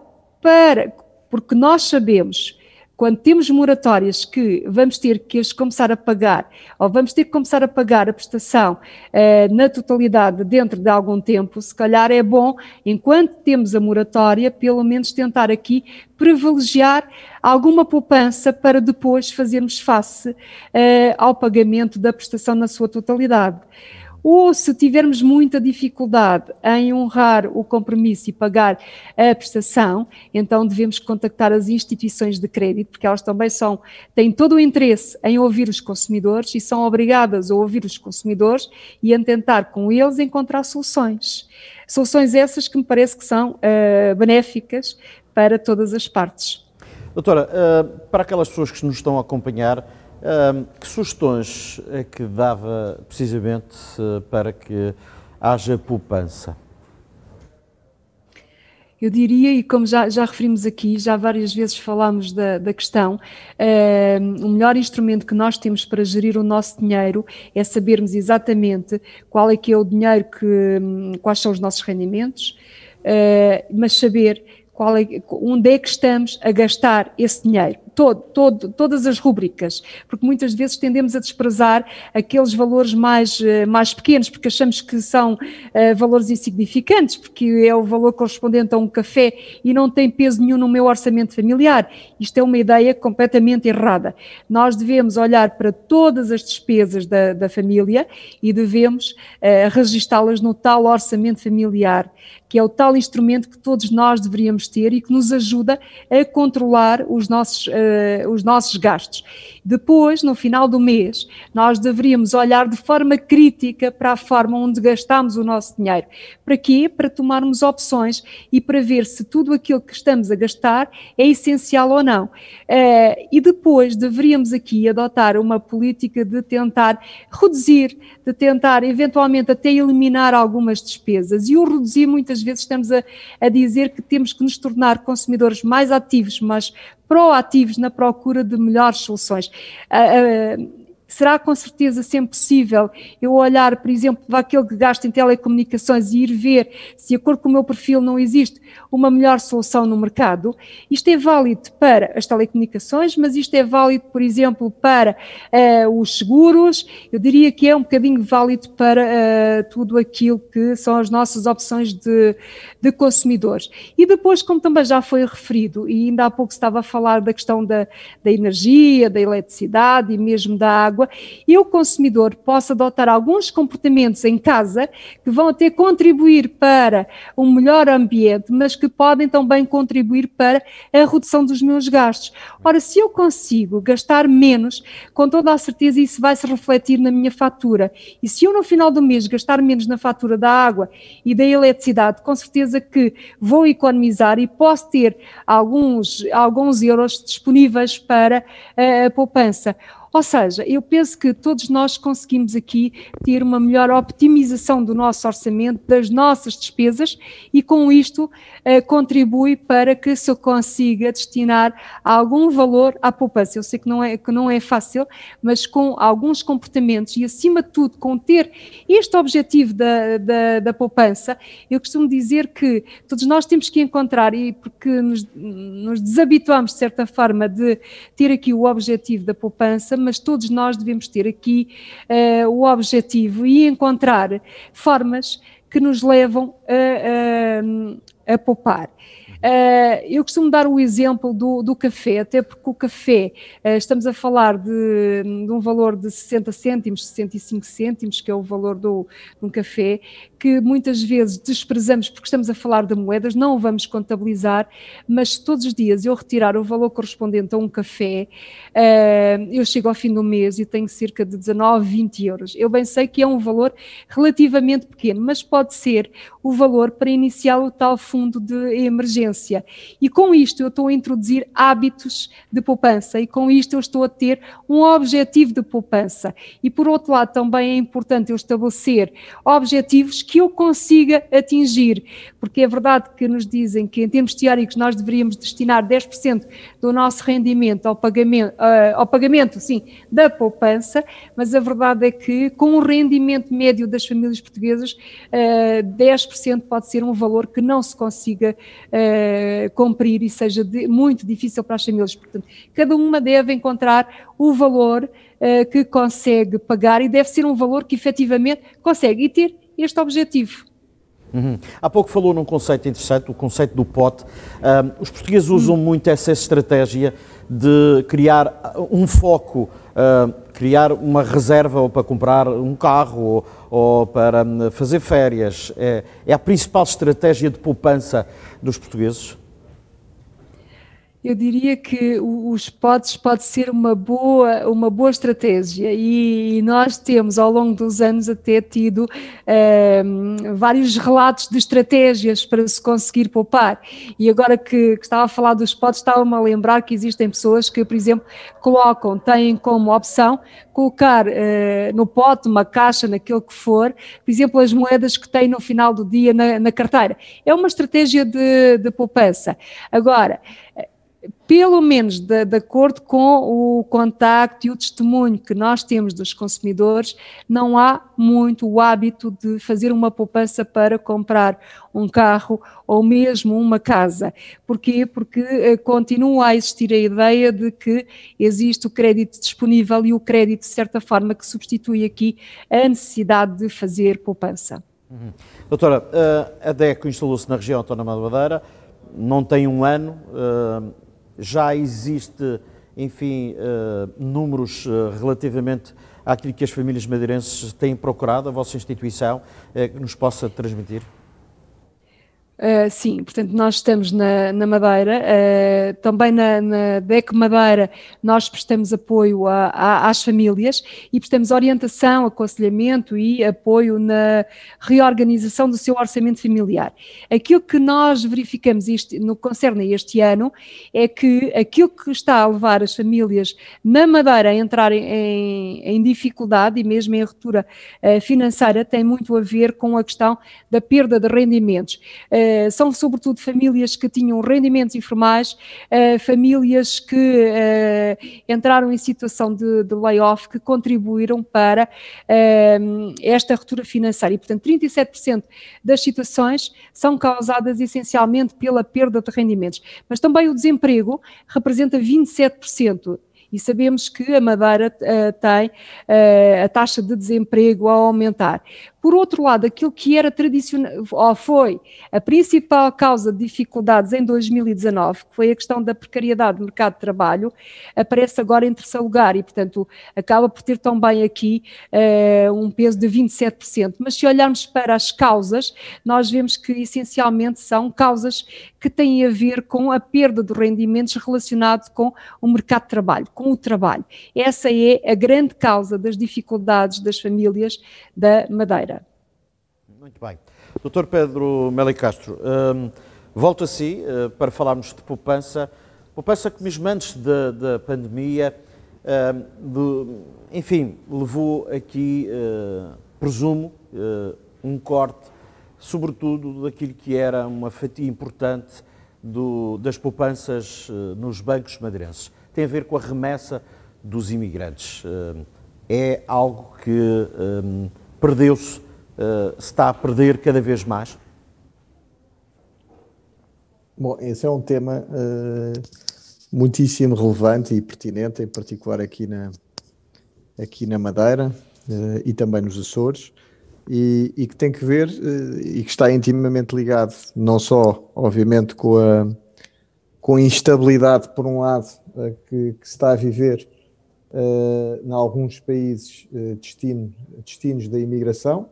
porque nós sabemos, quando temos moratórias que vamos ter que as começar a pagar, ou vamos ter que começar a pagar a prestação na totalidade dentro de algum tempo, se calhar é bom, enquanto temos a moratória, pelo menos tentar aqui privilegiar alguma poupança para depois fazermos face ao pagamento da prestação na sua totalidade. Ou se tivermos muita dificuldade em honrar o compromisso e pagar a prestação, então devemos contactar as instituições de crédito, porque elas também têm todo o interesse em ouvir os consumidores e são obrigadas a ouvir os consumidores e a tentar com eles encontrar soluções. Soluções essas que me parece que são benéficas para todas as partes. Doutora, para aquelas pessoas que nos estão a acompanhar, que sugestões é que dava precisamente para que haja poupança? Eu diria, e como já referimos aqui, já várias vezes falámos da questão, o melhor instrumento que nós temos para gerir o nosso dinheiro é sabermos exatamente qual é que é o dinheiro, quais são os nossos rendimentos, mas saber onde é que estamos a gastar esse dinheiro. Todas as rúbricas, porque muitas vezes tendemos a desprezar aqueles valores mais pequenos, porque achamos que são valores insignificantes, porque é o valor correspondente a um café e não tem peso nenhum no meu orçamento familiar. Isto é uma ideia completamente errada. Nós devemos olhar para todas as despesas da família e devemos registá-las no tal orçamento familiar, que é o tal instrumento que todos nós deveríamos ter e que nos ajuda a controlar os nossos gastos. Depois, no final do mês, nós deveríamos olhar de forma crítica para a forma onde gastamos o nosso dinheiro. Para quê? Para tomarmos opções e para ver se tudo aquilo que estamos a gastar é essencial ou não. E depois deveríamos aqui adotar uma política de tentar reduzir, de tentar eventualmente até eliminar algumas despesas. E o reduzir, muitas vezes estamos a dizer que temos que nos tornar consumidores mais ativos, mais proativos na procura de melhores soluções. Será com certeza sempre possível eu olhar, por exemplo, para aquele que gasta em telecomunicações e ir ver se, de acordo com o meu perfil, não existe uma melhor solução no mercado. Isto é válido para as telecomunicações, mas isto é válido, por exemplo, para os seguros. Eu diria que é um bocadinho válido para tudo aquilo que são as nossas opções de consumidores. E depois, como também já foi referido, e ainda há pouco se estava a falar da questão da energia, da eletricidade e mesmo da água, eu, consumidor, posso adotar alguns comportamentos em casa que vão até contribuir para um melhor ambiente, mas que podem também contribuir para a redução dos meus gastos. Ora, se eu consigo gastar menos, com toda a certeza isso vai se refletir na minha fatura. E se eu no final do mês gastar menos na fatura da água e da eletricidade, com certeza que vou economizar e posso ter alguns euros disponíveis para a poupança. Ou seja, eu penso que todos nós conseguimos aqui ter uma melhor optimização do nosso orçamento, das nossas despesas, e com isto contribui para que se eu consiga destinar algum valor à poupança. Eu sei que não é fácil, mas com alguns comportamentos e, acima de tudo, com ter este objetivo da poupança, eu costumo dizer que todos nós temos que encontrar, e porque nos desabituamos, de certa forma, de ter aqui o objetivo da poupança, mas todos nós devemos ter aqui o objetivo e encontrar formas que nos levam a poupar. Eu costumo dar o exemplo do café, até porque o café, estamos a falar de um valor de 60 cêntimos, 65 cêntimos, que é o valor de um café, que muitas vezes desprezamos porque estamos a falar de moedas, não o vamos contabilizar, mas se todos os dias eu retirar o valor correspondente a um café, eu chego ao fim do mês e tenho cerca de 19, 20 euros. Eu bem sei que é um valor relativamente pequeno, mas pode ser o valor para iniciar o tal fundo de emergência. E com isto eu estou a introduzir hábitos de poupança e com isto eu estou a ter um objetivo de poupança. E por outro lado também é importante eu estabelecer objetivos que eu consiga atingir, porque é verdade que nos dizem que em termos teóricos nós deveríamos destinar 10% do nosso rendimento ao pagamento, sim, da poupança, mas a verdade é que com o rendimento médio das famílias portuguesas, 10% pode ser um valor que não se consiga cumprir e seja muito difícil para as famílias. Portanto, cada uma deve encontrar o valor que consegue pagar e deve ser um valor que efetivamente consegue e ter este objetivo. Há pouco falou num conceito interessante, o conceito do pote. Os portugueses usam muito essa estratégia de criar um foco, criar uma reserva ou para comprar um carro ou para fazer férias. É a principal estratégia de poupança dos portugueses? Eu diria que os pods pode ser uma boa estratégia e nós temos ao longo dos anos até tido vários relatos de estratégias para se conseguir poupar. E agora que estava a falar dos pods, estava-me a lembrar que existem pessoas que, por exemplo, têm como opção colocar no pote, uma caixa, naquilo que for, por exemplo, as moedas que têm no final do dia na carteira. É uma estratégia de poupança. Agora, pelo menos de acordo com o contacto e o testemunho que nós temos dos consumidores, não há muito o hábito de fazer uma poupança para comprar um carro ou mesmo uma casa. Porquê? Porque continua a existir a ideia de que existe o crédito disponível e o crédito, de certa forma, que substitui aqui a necessidade de fazer poupança. Doutora, a DECO instalou-se na região autónoma da Madeira, não tem um ano, já existe, enfim, números relativamente àquilo que as famílias madeirenses têm procurado, a vossa instituição, que nos possa transmitir? Sim, portanto, nós estamos na Madeira, também na DECO Madeira nós prestamos apoio às famílias e prestamos orientação, aconselhamento e apoio na reorganização do seu orçamento familiar. Aquilo que nós verificamos no que concerne a este ano é que aquilo que está a levar as famílias na Madeira a entrarem em dificuldade e mesmo em ruptura financeira tem muito a ver com a questão da perda de rendimentos. São sobretudo famílias que tinham rendimentos informais, famílias que entraram em situação de layoff, que contribuíram para esta ruptura financeira. E, portanto, 37% das situações são causadas essencialmente pela perda de rendimentos. Mas também o desemprego representa 27%. E sabemos que a Madeira tem a taxa de desemprego a aumentar. Por outro lado, aquilo que era tradicional, ou foi a principal causa de dificuldades em 2019, que foi a questão da precariedade do mercado de trabalho, aparece agora em terceiro lugar e, portanto, acaba por ter também aqui um peso de 27%. Mas se olharmos para as causas, nós vemos que essencialmente são causas que têm a ver com a perda de rendimentos relacionados com o mercado de trabalho, com o trabalho. Essa é a grande causa das dificuldades das famílias da Madeira. Muito bem. Dr. Pedro Meli Castro, volto a si para falarmos de poupança que mesmo antes da pandemia, enfim, levou aqui, presumo, um corte, sobretudo daquilo que era uma fatia importante das poupanças nos bancos madeirenses. Tem a ver com a remessa dos imigrantes. É algo que perdeu-se, se está a perder cada vez mais? Bom, esse é um tema muitíssimo relevante e pertinente, em particular aqui na Madeira e também nos Açores, e que tem que ver e que está intimamente ligado não só, obviamente, com a instabilidade, por um lado, que se está a viver em alguns países destinos da imigração,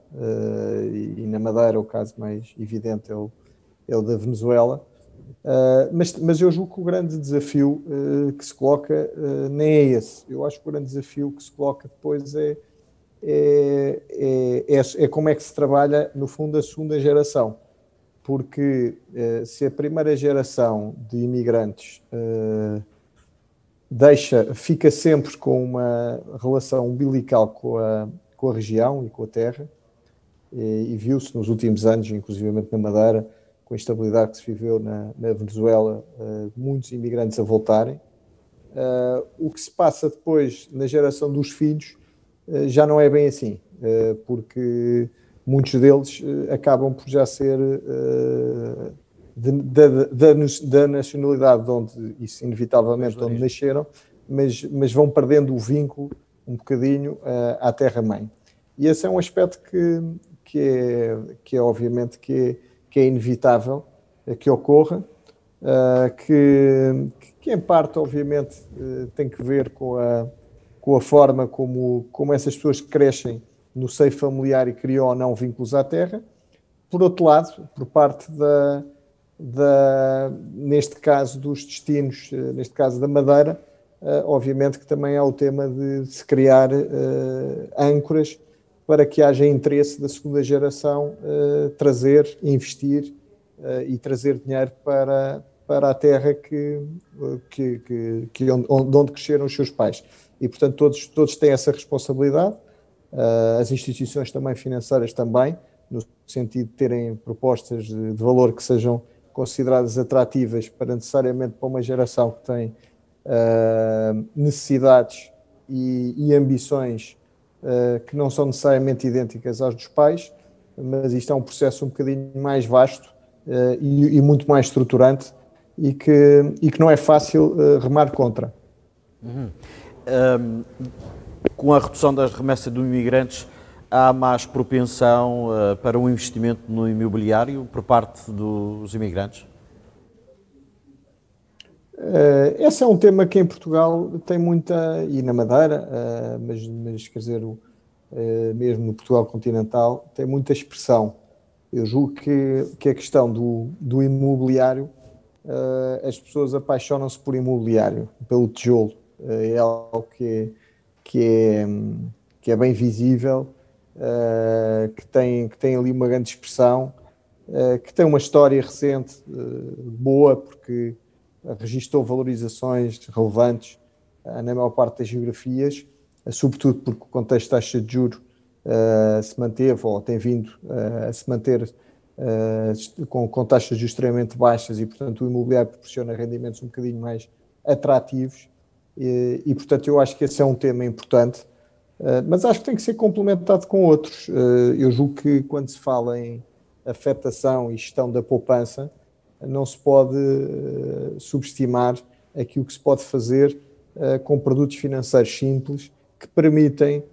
e na Madeira o caso mais evidente é o da Venezuela, mas eu julgo que o grande desafio que se coloca nem é esse. Eu acho que o grande desafio que se coloca depois é como é que se trabalha, no fundo, a segunda geração, porque se a primeira geração de imigrantes fica sempre com uma relação umbilical com a região e com a terra, e viu-se nos últimos anos, inclusivamente na Madeira, com a instabilidade que se viveu na Venezuela, muitos imigrantes a voltarem. O que se passa depois na geração dos filhos já não é bem assim, porque muitos deles acabam por já ser da nacionalidade de onde, isso inevitavelmente, de onde nasceram, mas vão perdendo o vínculo um bocadinho à terra-mãe. E esse é um aspecto que é obviamente que é inevitável que ocorra, que em parte, obviamente, tem que ver com a forma como essas pessoas crescem no seio familiar e criam ou não vínculos à terra. Por outro lado, por parte neste caso dos destinos, neste caso da Madeira, obviamente que também há o tema de se criar âncoras para que haja interesse da segunda geração trazer, investir e trazer dinheiro para a terra onde cresceram os seus pais. E, portanto, todos têm essa responsabilidade, as instituições também financeiras também, no sentido de terem propostas de valor que sejam consideradas atrativas para necessariamente para uma geração que tem necessidades e ambições que não são necessariamente idênticas às dos pais, mas isto é um processo um bocadinho mais vasto e muito mais estruturante e que não é fácil remar contra. Com a redução das remessas dos imigrantes, há mais propensão para um investimento no imobiliário por parte dos imigrantes? Esse é um tema que em Portugal tem muita, e na Madeira, mas quer dizer, mesmo no Portugal continental, tem muita expressão. Eu julgo que a questão do imobiliário, as pessoas apaixonam-se por imobiliário, pelo tijolo. É algo que é bem visível, que tem ali uma grande expressão, que tem uma história recente boa, porque registou valorizações relevantes na maior parte das geografias, sobretudo porque o contexto de taxa de juros se manteve ou tem vindo a se manter com taxas de juros extremamente baixas e, portanto, o imobiliário proporciona rendimentos um bocadinho mais atrativos e, portanto, eu acho que esse é um tema importante, mas acho que tem que ser complementado com outros. Eu julgo que quando se fala em afetação e gestão da poupança, não se pode subestimar aquilo que se pode fazer com produtos financeiros simples que permitem,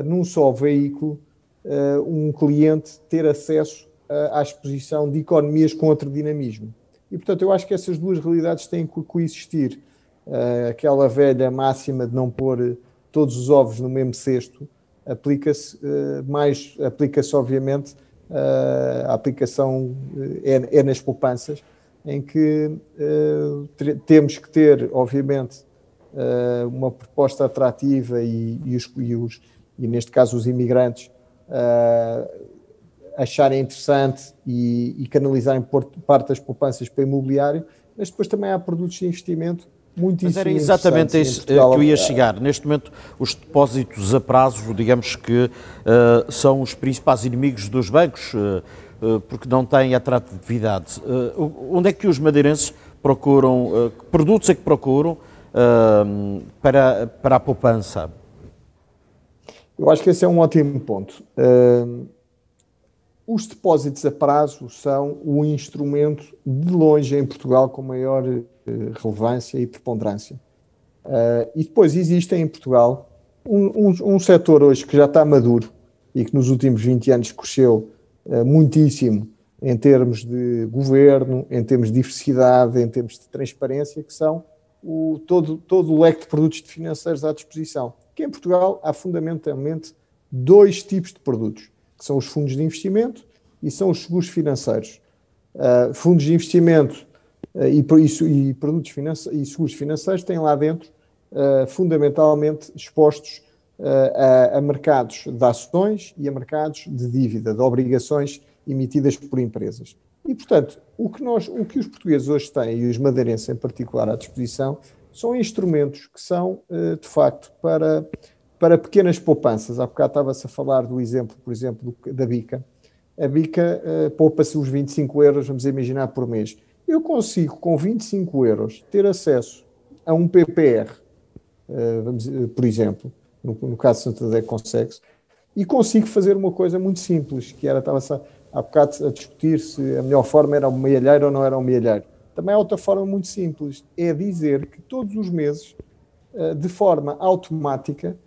num só veículo, um cliente ter acesso à exposição de economias com outro dinamismo. E, portanto, eu acho que essas duas realidades têm que coexistir. Aquela velha máxima de não pôr todos os ovos no mesmo cesto aplica-se, obviamente, a aplicação é nas poupanças, em que temos que ter, obviamente, uma proposta atrativa e neste caso os imigrantes acharem interessante e canalizarem parte das poupanças para imobiliário, mas depois também há produtos de investimento muitíssimo. Mas era exatamente isso que eu ia chegar. Neste momento, os depósitos a prazo, digamos que são os principais inimigos dos bancos, porque não têm atratividade. Onde é que os madeirenses procuram, que produtos é que procuram para a poupança? Eu acho que esse é um ótimo ponto. Os depósitos a prazo são o instrumento de longe em Portugal com maior relevância e preponderância. E depois existem em Portugal um setor hoje que já está maduro e que nos últimos 20 anos cresceu muitíssimo em termos de governo, em termos de diversidade, em termos de transparência, que são todo o leque de produtos financeiros à disposição. Que em Portugal há fundamentalmente dois tipos de produtos, que são os fundos de investimento e são os seguros financeiros. Fundos de investimento e produtos financeiros e seguros financeiros têm lá dentro fundamentalmente expostos a mercados de ações e a mercados de dívida, de obrigações emitidas por empresas. E, portanto, o que os portugueses hoje têm, e os madeirenses em particular à disposição, são instrumentos que são, de facto, para pequenas poupanças. Há bocado estava-se a falar do exemplo, por exemplo, da Bica. A Bica poupa-se os 25 euros, vamos imaginar, por mês. Eu consigo, com 25 euros, ter acesso a um PPR, por exemplo, no caso de Santander consegue-se, e consigo fazer uma coisa muito simples, que era, estava-se há bocado a discutir se a melhor forma era um mealheiro ou não era um mealheiro. Também há outra forma muito simples, é dizer que todos os meses, de forma automática,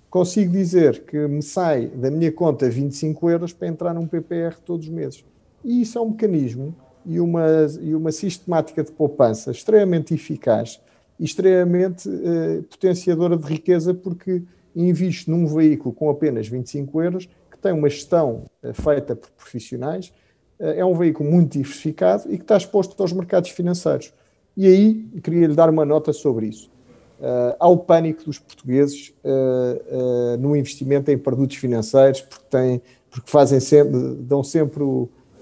consigo dizer que me sai da minha conta 25 euros para entrar num PPR todos os meses. E isso é um mecanismo e uma sistemática de poupança extremamente eficaz e extremamente potenciadora de riqueza, porque invisto num veículo com apenas 25 euros, que tem uma gestão feita por profissionais, é um veículo muito diversificado e que está exposto aos mercados financeiros. E aí, queria-lhe dar uma nota sobre isso. Há o pânico dos portugueses no investimento em produtos financeiros, porque dão sempre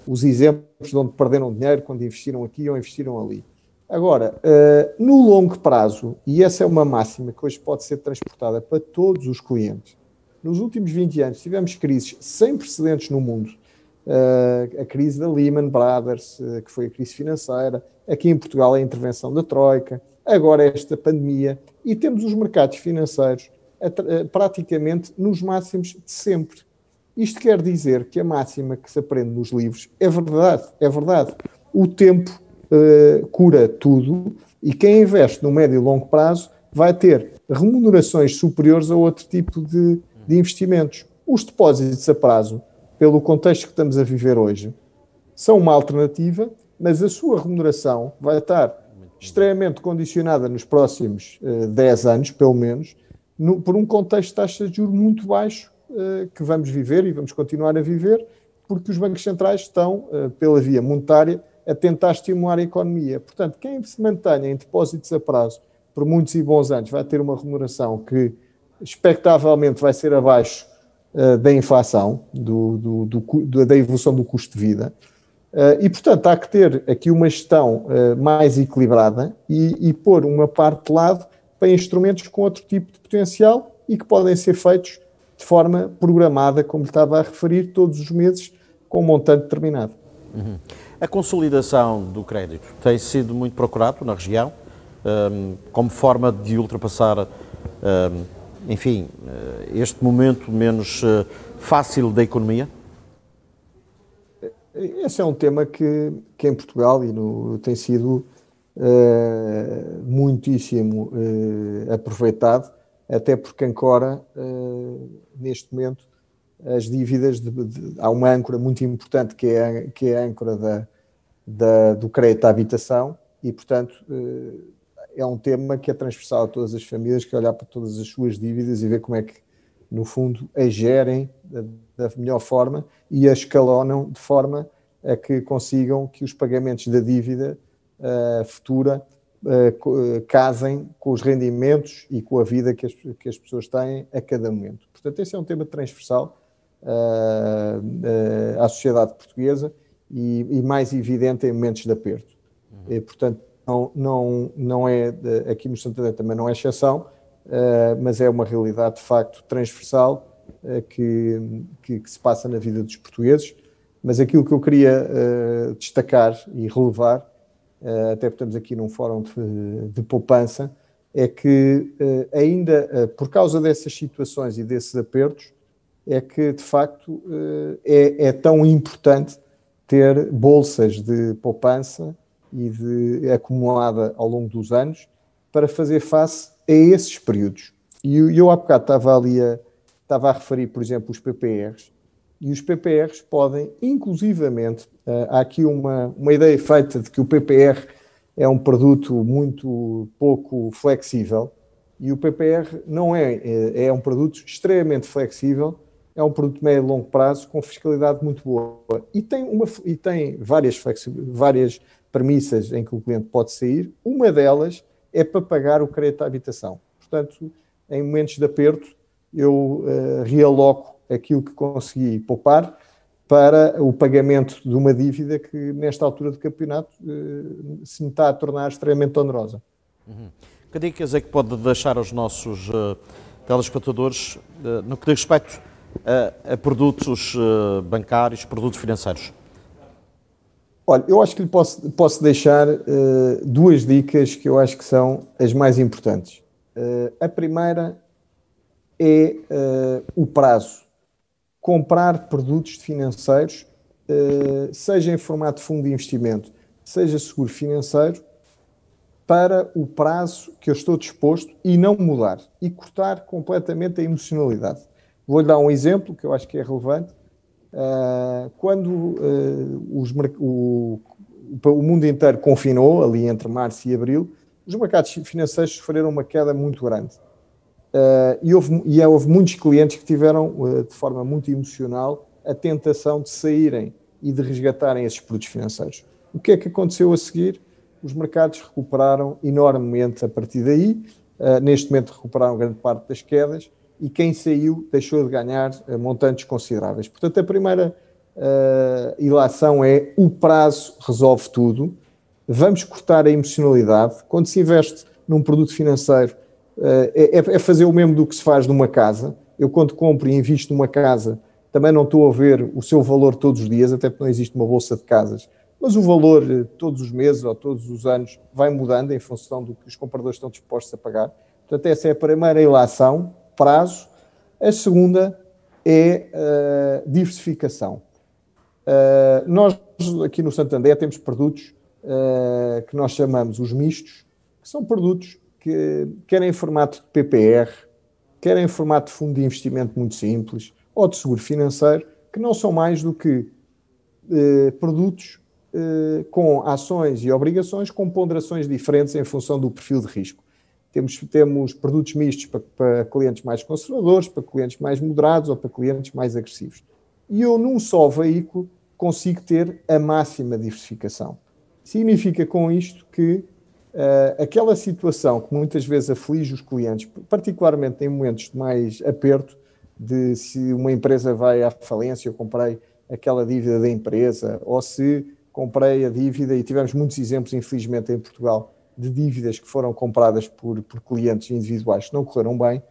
os exemplos de onde perderam dinheiro quando investiram aqui ou investiram ali. Agora, no longo prazo, e essa é uma máxima que hoje pode ser transportada para todos os clientes, nos últimos 20 anos tivemos crises sem precedentes no mundo. A crise da Lehman Brothers, que foi a crise financeira, aqui em Portugal a intervenção da Troika, agora esta pandemia, e temos os mercados financeiros praticamente nos máximos de sempre. Isto quer dizer que a máxima que se aprende nos livros é verdade, é verdade. O tempo cura tudo e quem investe no médio e longo prazo vai ter remunerações superiores a outro tipo de investimentos. Os depósitos a prazo, pelo contexto que estamos a viver hoje, são uma alternativa, mas a sua remuneração vai estar extremamente condicionada nos próximos 10 anos, pelo menos, por um contexto de taxa de juros muito baixo que vamos viver e vamos continuar a viver, porque os bancos centrais estão, pela via monetária, a tentar estimular a economia. Portanto, quem se mantenha em depósitos a prazo por muitos e bons anos vai ter uma remuneração que, expectavelmente, vai ser abaixo da inflação, da evolução do custo de vida. E, portanto, há que ter aqui uma gestão mais equilibrada e pôr uma parte de lado para instrumentos com outro tipo de potencial e que podem ser feitos de forma programada, como estava a referir, todos os meses, com um montante determinado. Uhum. A consolidação do crédito tem sido muito procurado na região, como forma de ultrapassar, enfim, este momento menos fácil da economia? Esse é um tema que em Portugal tem sido muitíssimo aproveitado, até porque ancora, neste momento, as dívidas, há uma âncora muito importante que é a âncora do crédito à habitação e, portanto, é um tema que é transversal a todas as famílias, que olhar para todas as suas dívidas e ver como é que, no fundo, as gerem da melhor forma e as escalonam de forma a que consigam que os pagamentos da dívida futura casem com os rendimentos e com a vida que as pessoas têm a cada momento. Portanto, esse é um tema transversal à sociedade portuguesa e mais evidente em momentos de aperto. E, portanto, não é, aqui no Santander também não é exceção, mas é uma realidade de facto transversal que se passa na vida dos portugueses. Mas aquilo que eu queria destacar e relevar, até porque estamos aqui num fórum de poupança, é que ainda por causa dessas situações e desses apertos, é que de facto é tão importante ter bolsas de poupança e acumulada ao longo dos anos para fazer face a esses períodos. E eu há bocado estava a referir, por exemplo, os PPRs, e os PPRs podem, inclusivamente, há aqui uma ideia feita de que o PPR é um produto muito pouco flexível, e o PPR não é um produto extremamente flexível, é um produto de médio e longo prazo com fiscalidade muito boa. E tem várias premissas em que o cliente pode sair. Uma delas é para pagar o crédito à habitação. Portanto, em momentos de aperto, eu realoco aquilo que consegui poupar para o pagamento de uma dívida que, nesta altura do campeonato, se me está a tornar extremamente onerosa. Uhum. Que dicas é que pode deixar aos nossos telespectadores no que diz respeito a produtos bancários, produtos financeiros? Olha, eu acho que lhe posso deixar duas dicas que eu acho que são as mais importantes. A primeira é o prazo. Comprar produtos financeiros, seja em formato de fundo de investimento, seja seguro financeiro, para o prazo que eu estou disposto e não mudar. E cortar completamente a emocionalidade. Vou-lhe dar um exemplo que eu acho que é relevante. Quando o mundo inteiro confinou, ali entre março e abril, os mercados financeiros sofreram uma queda muito grande. Houve muitos clientes que tiveram, de forma muito emocional, a tentação de saírem e de resgatarem esses produtos financeiros. O que é que aconteceu a seguir? Os mercados recuperaram enormemente a partir daí, neste momento recuperaram grande parte das quedas, e quem saiu deixou de ganhar montantes consideráveis. Portanto, a primeira ilação é: o prazo resolve tudo, vamos cortar a emocionalidade. Quando se investe num produto financeiro, é fazer o mesmo do que se faz numa casa. Eu, quando compro e invisto numa casa, também não estou a ver o seu valor todos os dias, até porque não existe uma bolsa de casas, mas o valor todos os meses ou todos os anos vai mudando em função do que os compradores estão dispostos a pagar. Portanto, essa é a primeira ilação, prazo. A segunda é diversificação. Nós, aqui no Santander, temos produtos que nós chamamos os mistos, que são produtos que querem em formato de PPR, querem em formato de fundo de investimento muito simples, ou de seguro financeiro, que não são mais do que produtos com ações e obrigações com ponderações diferentes em função do perfil de risco. Temos produtos mistos para clientes mais conservadores, para clientes mais moderados ou para clientes mais agressivos. E eu, num só veículo, consigo ter a máxima diversificação. Significa com isto que aquela situação que muitas vezes aflige os clientes, particularmente em momentos de mais aperto, de se uma empresa vai à falência, eu comprei aquela dívida da empresa, ou se comprei a dívida, e tivemos muitos exemplos, infelizmente, em Portugal, de dívidas que foram compradas por clientes individuais que não correram bem.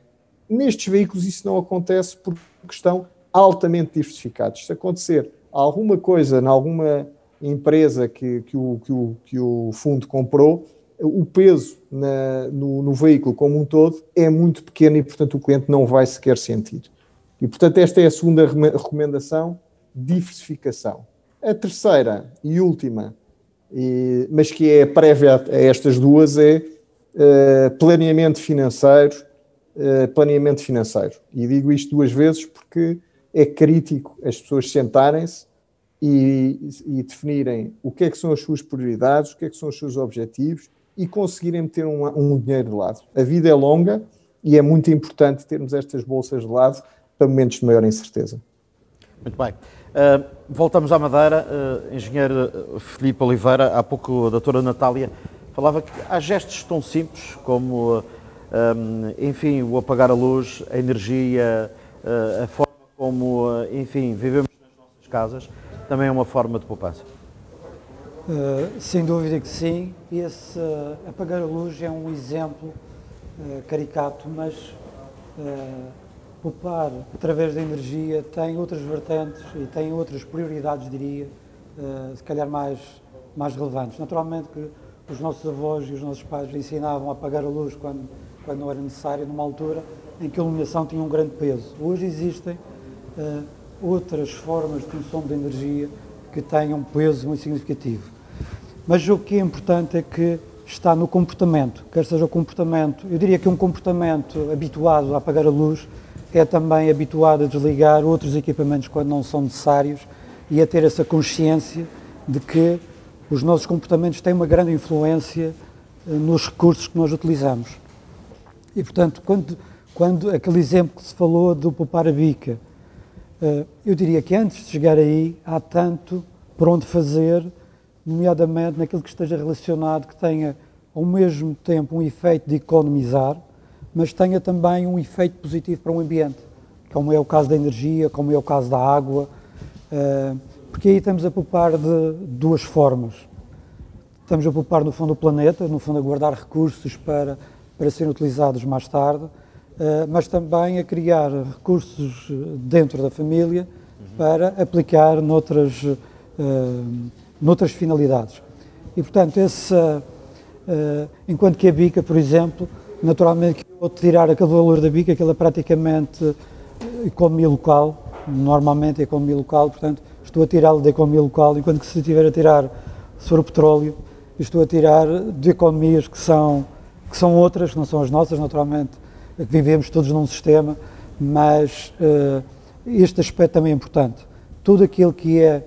Nestes veículos isso não acontece porque estão altamente diversificados. Se acontecer alguma coisa em alguma empresa que o fundo comprou, o peso no veículo como um todo é muito pequeno e, portanto, o cliente não vai sequer sentir. E, portanto, esta é a segunda recomendação: diversificação. A terceira e última, mas que é prévia a estas duas, é planeamento financeiro. E digo isto duas vezes porque é crítico as pessoas sentarem-se e definirem o que é que são as suas prioridades, o que é que são os seus objetivos e conseguirem meter um dinheiro de lado. A vida é longa e é muito importante termos estas bolsas de lado para momentos de maior incerteza. Muito bem. Voltamos à Madeira. Engenheiro Filipe Oliveira, há pouco a doutora Natália falava que há gestos tão simples como, enfim, o apagar a luz, a energia, a forma como, enfim, vivemos nas nossas casas, também é uma forma de poupança. Sem dúvida que sim. Esse apagar a luz é um exemplo caricato, mas poupar através da energia tem outras vertentes e tem outras prioridades, diria, se calhar mais relevantes. Naturalmente que os nossos avós e os nossos pais ensinavam a apagar a luz quando não era necessário, numa altura em que a iluminação tinha um grande peso. Hoje existem outras formas de consumo de energia que têm um peso muito significativo. Mas o que é importante é que está no comportamento, quer seja o comportamento, eu diria que um comportamento habituado a apagar a luz é também habituado a desligar outros equipamentos quando não são necessários e a ter essa consciência de que os nossos comportamentos têm uma grande influência nos recursos que nós utilizamos. E, portanto, quando aquele exemplo que se falou do poupar a bica, eu diria que antes de chegar aí há tanto por onde fazer, nomeadamente naquilo que esteja relacionado, que tenha ao mesmo tempo um efeito de economizar, mas tenha também um efeito positivo para o ambiente, como é o caso da energia, como é o caso da água, porque aí estamos a poupar de duas formas. Estamos a poupar, no fundo, o planeta, no fundo, a guardar recursos para serem utilizados mais tarde, mas também a criar recursos dentro da família para aplicar noutras finalidades. E, portanto, enquanto que a bica, por exemplo, naturalmente, que eu tirar aquele valor da bica, aquela praticamente economia local, normalmente é economia local, portanto, estou a tirá-lo da economia local, enquanto que se estiver a tirar, se for o petróleo, estou a tirar de economias que são outras, que não são as nossas, naturalmente, que vivemos todos num sistema, mas este aspecto também é importante. Tudo aquilo que é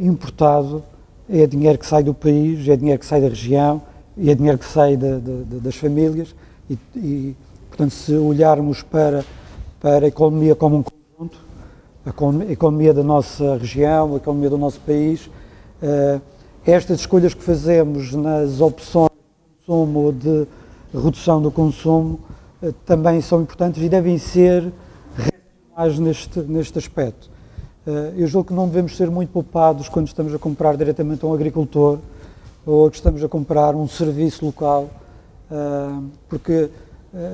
importado é dinheiro que sai do país, é dinheiro que sai da região, e é dinheiro que sai das famílias e, portanto, se olharmos para a economia como um conjunto, a economia da nossa região, a economia do nosso país. Estas escolhas que fazemos nas opções de consumo ou de redução do consumo também são importantes e devem ser racionais neste aspecto. Eu julgo que não devemos ser muito poupados quando estamos a comprar diretamente a um agricultor ou que estamos a comprar um serviço local, porque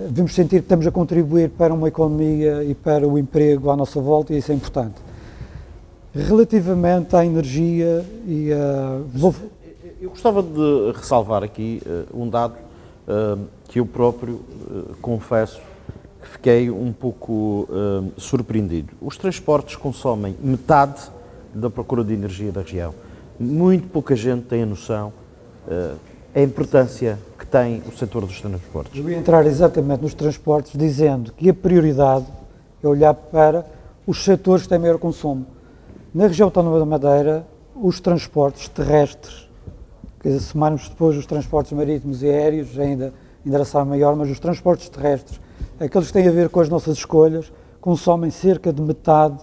devemos sentir que estamos a contribuir para uma economia e para o emprego à nossa volta, e isso é importante. Relativamente à energia Eu gostava de ressalvar aqui um dado que eu próprio confesso que fiquei um pouco surpreendido. Os transportes consomem metade da procura de energia da região. Muito pouca gente tem a noção a importância que tem o setor dos transportes. Eu ia entrar exatamente nos transportes dizendo que a prioridade é olhar para os setores que têm maior consumo. Na região autónoma da Madeira, os transportes terrestres, que somarmos depois os transportes marítimos e aéreos, ainda será maior, mas os transportes terrestres, aqueles que têm a ver com as nossas escolhas, consomem cerca de metade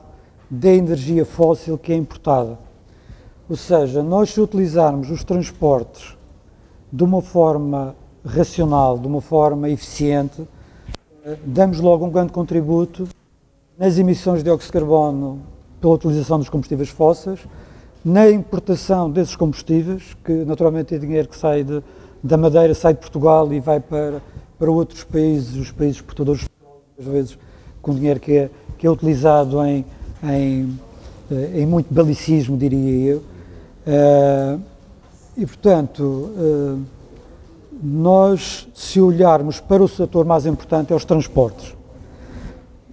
da energia fóssil que é importada. Ou seja, nós se utilizarmos os transportes de uma forma racional, de uma forma eficiente, damos logo um grande contributo nas emissões de dióxido de carbono pela utilização dos combustíveis fósseis, na importação desses combustíveis, que naturalmente é dinheiro que sai da Madeira, sai de Portugal e vai para outros países, os países exportadores, às vezes com dinheiro que é utilizado em muito balicismo, diria eu. E, portanto, nós, se olharmos para o setor mais importante, é os transportes.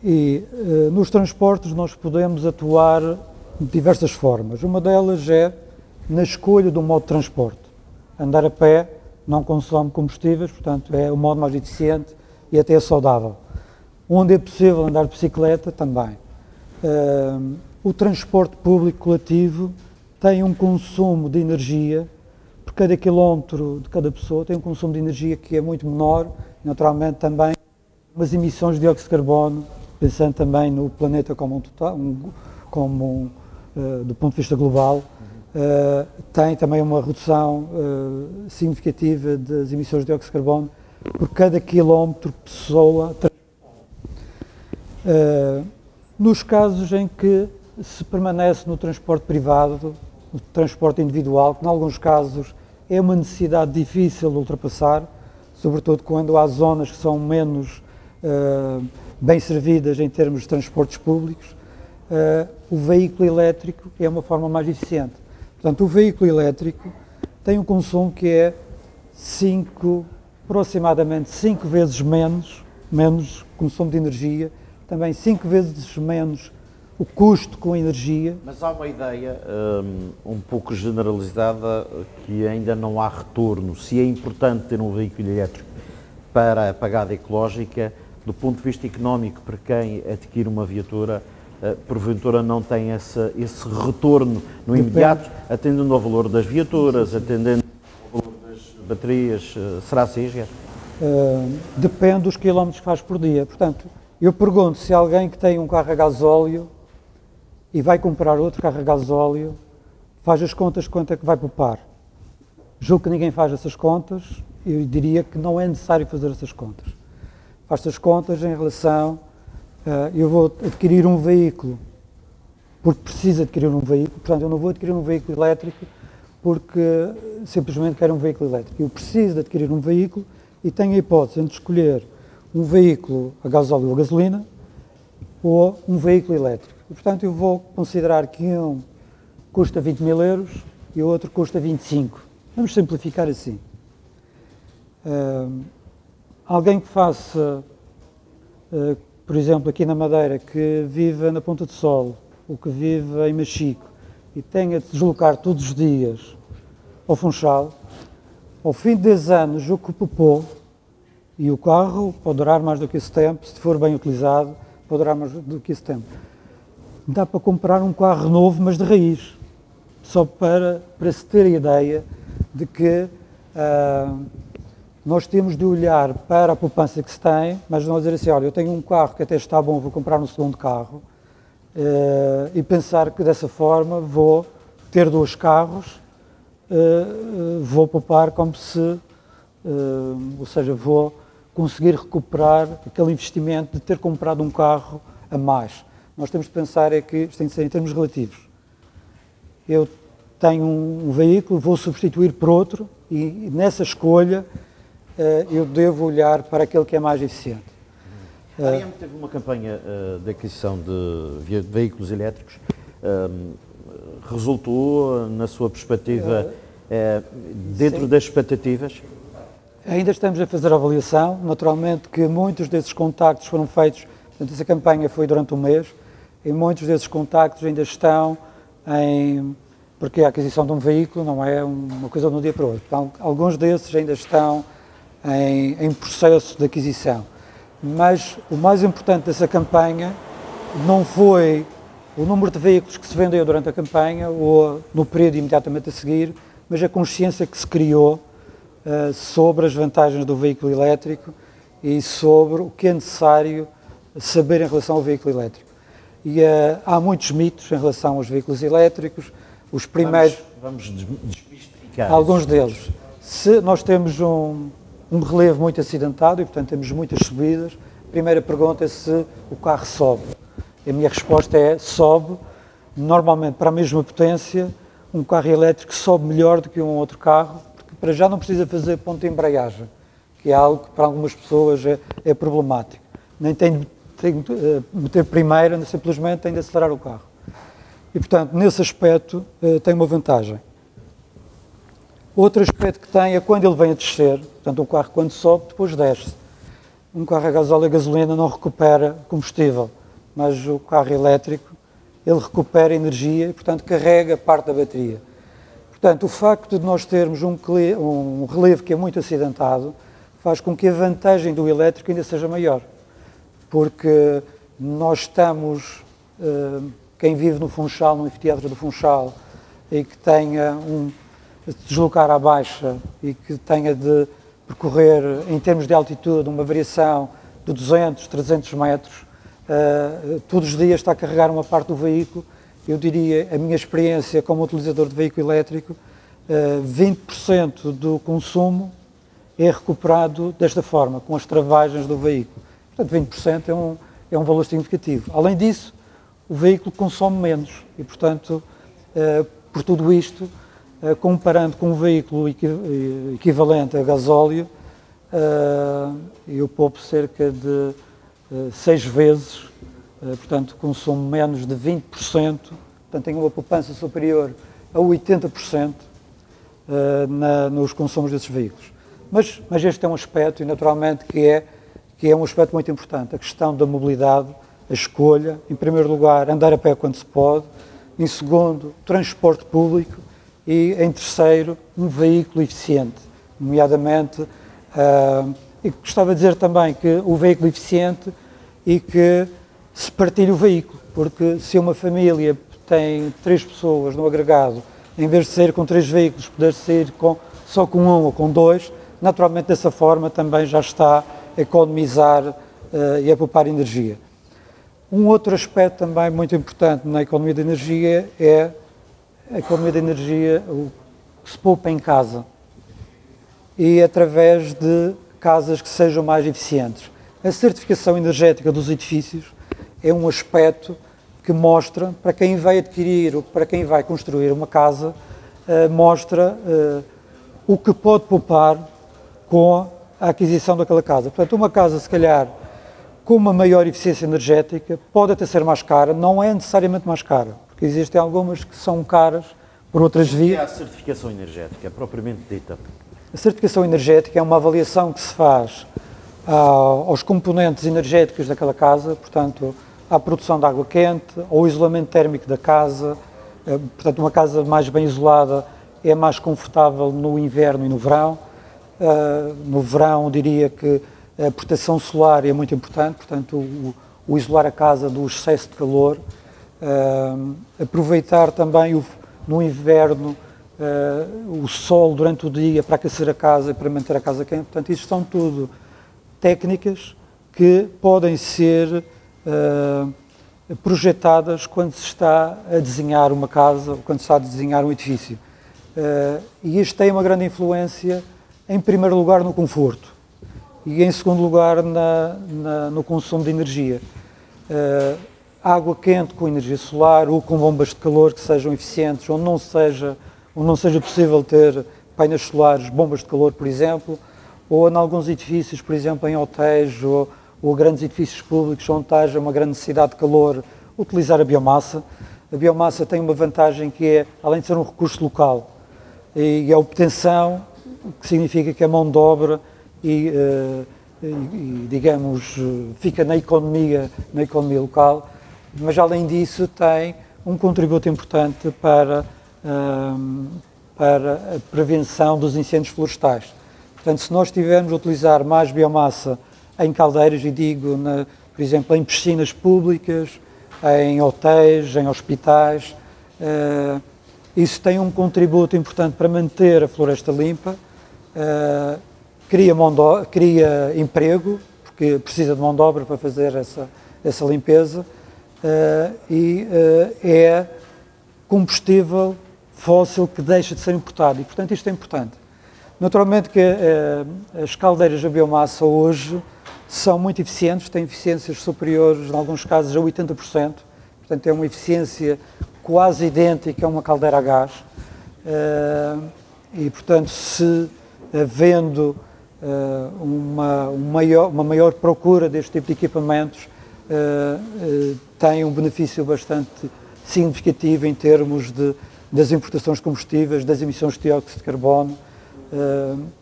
E nos transportes nós podemos atuar de diversas formas. Uma delas é na escolha do modo de transporte. Andar a pé não consome combustíveis, portanto é o modo mais eficiente e até é saudável. Onde é possível andar de bicicleta, também. O transporte público coletivo tem um consumo de energia, por cada quilómetro de cada pessoa tem um consumo de energia que é muito menor, naturalmente também umas emissões de dióxido de carbono, pensando também no planeta como um total, do ponto de vista global, tem também uma redução significativa das emissões de dióxido de carbono por cada quilómetro pessoa. Nos casos em que se permanece no transporte privado, no transporte individual, que em alguns casos é uma necessidade difícil de ultrapassar, sobretudo quando há zonas que são menos bem servidas em termos de transportes públicos, o veículo elétrico é uma forma mais eficiente. Portanto, o veículo elétrico tem um consumo que é aproximadamente 5 vezes menos consumo de energia, também 5 vezes menos o custo com a energia. Mas há uma ideia um pouco generalizada que ainda não há retorno. Se é importante ter um veículo elétrico para a pegada ecológica, do ponto de vista económico, para quem adquire uma viatura, porventura não tem esse retorno no imediato, atendendo ao valor das viaturas, atendendo ao valor das baterias, será assim, Engenheiro? Depende dos quilómetros que faz por dia. Portanto, eu pergunto se alguém que tem um carro a gasóleo e vai comprar outro carro a gasóleo, faz as contas quanto é que vai poupar. Julgo que ninguém faz essas contas, eu diria que não é necessário fazer essas contas. Faz as contas em relação, eu vou adquirir um veículo porque preciso adquirir um veículo, portanto eu não vou adquirir um veículo elétrico porque simplesmente quero um veículo elétrico. Eu preciso de adquirir um veículo e tenho a hipótese de escolher um veículo a gasóleo ou a gasolina ou um veículo elétrico. E, portanto, eu vou considerar que um custa 20 mil euros e o outro custa 25. Vamos simplificar assim. Alguém que faça, por exemplo, aqui na Madeira, que viva na Ponta do Sol, ou que viva em Machico, e tenha de deslocar todos os dias ao Funchal, ao fim de 10 anos o que poupou, e o carro pode durar mais do que esse tempo, se for bem utilizado, pode durar mais do que esse tempo. Dá para comprar um carro novo, mas de raiz, só para se ter a ideia de que nós temos de olhar para a poupança que se tem, mas não dizer assim, olha, eu tenho um carro que até está bom, vou comprar um segundo carro. e pensar que dessa forma vou ter 2 carros, vou poupar como se, ou seja, vou conseguir recuperar aquele investimento de ter comprado um carro a mais. Nós temos de pensar que isto tem de ser em termos relativos. Eu tenho um veículo, vou substituir por outro e nessa escolha eu devo olhar para aquele que é mais eficiente. A ARIAM teve uma campanha de aquisição de veículos elétricos. Resultou, na sua perspectiva, dentro sim. das expectativas? Ainda estamos a fazer a avaliação. Naturalmente que muitos desses contactos foram feitos, portanto, essa campanha foi durante um mês, e muitos desses contactos ainda estão porque a aquisição de um veículo não é uma coisa de um dia para o outro. Então, alguns desses ainda estão em processo de aquisição. Mas o mais importante dessa campanha não foi o número de veículos que se vendeu durante a campanha ou no período imediatamente a seguir, mas a consciência que se criou sobre as vantagens do veículo elétrico e sobre o que é necessário saber em relação ao veículo elétrico. E há muitos mitos em relação aos veículos elétricos. Os primeiros... Vamos desmistificar. Alguns deles. Se nós temos um relevo muito acidentado e, portanto, temos muitas subidas, a primeira pergunta é se o carro sobe. A minha resposta é sobe. Normalmente, para a mesma potência, um carro elétrico sobe melhor do que um outro carro, porque para já não precisa fazer ponto de embreagem, que é algo que para algumas pessoas é problemático. Nem tem de meter primeiro, simplesmente tem de acelerar o carro. E, portanto, nesse aspecto, tem uma vantagem. Outro aspecto que tem é quando ele vem a descer, portanto, um carro quando sobe, depois desce. Um carro a gasóleo e a gasolina não recupera combustível, mas o carro elétrico, ele recupera energia e, portanto, carrega parte da bateria. Portanto, o facto de nós termos um relevo que é muito acidentado faz com que a vantagem do elétrico ainda seja maior, porque nós estamos, quem vive no Funchal, no anfiteatro do Funchal, e que tenha de deslocar à baixa e que tenha de percorrer, em termos de altitude, uma variação de 200, 300 metros, todos os dias está a carregar uma parte do veículo. Eu diria, a minha experiência como utilizador de veículo elétrico, 20% do consumo é recuperado desta forma, com as travagens do veículo. Portanto, 20% é um valor significativo. Além disso, o veículo consome menos e, portanto, por tudo isto, comparando com um veículo equivalente a gasóleo, eu poupo cerca de 6 vezes, portanto, consumo menos de 20%, portanto, tenho uma poupança superior a 80% nos consumos desses veículos. Mas este é um aspecto, e naturalmente, que é um aspecto muito importante, a questão da mobilidade, a escolha, em primeiro lugar, andar a pé quando se pode, em segundo, transporte público e, em terceiro, um veículo eficiente, nomeadamente, e gostava de dizer também que o veículo eficiente e que se partilhe o veículo, porque se uma família tem 3 pessoas no agregado, em vez de sair com 3 veículos, poder sair só com 1 ou com 2, naturalmente dessa forma também já está a economizar e a poupar energia. Um outro aspecto também muito importante na economia de energia é a economia de energia, o que se poupa em casa e através de casas que sejam mais eficientes. A certificação energética dos edifícios é um aspecto que mostra, para quem vai adquirir ou para quem vai construir uma casa, mostra o que pode poupar com a aquisição daquela casa. Portanto, uma casa, se calhar, com uma maior eficiência energética, pode até ser mais cara, não é necessariamente mais cara, porque existem algumas que são caras por outras vias. O que é a certificação energética, propriamente dita? A certificação energética é uma avaliação que se faz aos componentes energéticos daquela casa, portanto, à produção de água quente, ao isolamento térmico da casa. Portanto, uma casa mais bem isolada é mais confortável no inverno e no verão. No verão, diria que a proteção solar é muito importante, portanto, o isolar a casa do excesso de calor. Aproveitar também no inverno o sol durante o dia para aquecer a casa e para manter a casa quente. Portanto, isto são tudo técnicas que podem ser projetadas quando se está a desenhar uma casa ou quando se está a desenhar um edifício. E isto tem uma grande influência, em primeiro lugar, no conforto e, em segundo lugar, no consumo de energia. Água quente com energia solar ou com bombas de calor que sejam eficientes, onde não seja possível ter painéis solares, bombas de calor, por exemplo, ou em alguns edifícios, por exemplo, em hotéis ou grandes edifícios públicos onde haja uma grande necessidade de calor, utilizar a biomassa. A biomassa tem uma vantagem que é, além de ser um recurso local, e a obtenção, que significa que a mão de obra digamos, fica na economia local, mas além disso tem um contributo importante para a prevenção dos incêndios florestais. Portanto, se nós tivermos a utilizar mais biomassa em caldeiras, e digo, por exemplo, em piscinas públicas, em hotéis, em hospitais, isso tem um contributo importante para manter a floresta limpa, cria emprego, porque precisa de mão de obra para fazer essa limpeza, e é combustível fóssil que deixa de ser importado, e portanto isto é importante. Naturalmente que as caldeiras a biomassa hoje são muito eficientes, têm eficiências superiores, em alguns casos, a 80%, portanto é uma eficiência quase idêntica a uma caldeira a gás, e portanto se havendo uma maior procura deste tipo de equipamentos, tem um benefício bastante significativo em termos das importações de combustíveis, das emissões de dióxido de carbono,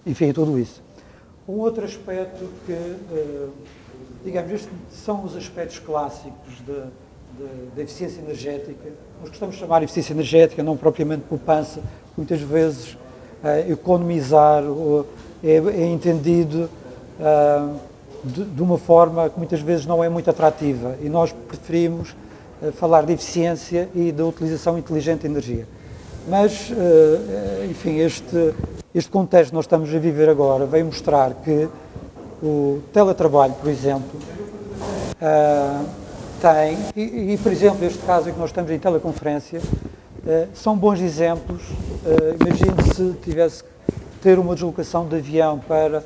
enfim, tudo isso. Um outro aspecto que, digamos, estes são os aspectos clássicos da eficiência energética. Nós gostamos de chamar de eficiência energética, não propriamente poupança, muitas vezes economizar é entendido de uma forma que muitas vezes não é muito atrativa, e nós preferimos falar de eficiência e da utilização inteligente de energia. Mas, enfim, este contexto que nós estamos a viver agora veio mostrar que o teletrabalho, por exemplo, tem, e por exemplo, este caso em que nós estamos em teleconferência, são bons exemplos. Imagine se tivesse que ter uma deslocação de avião para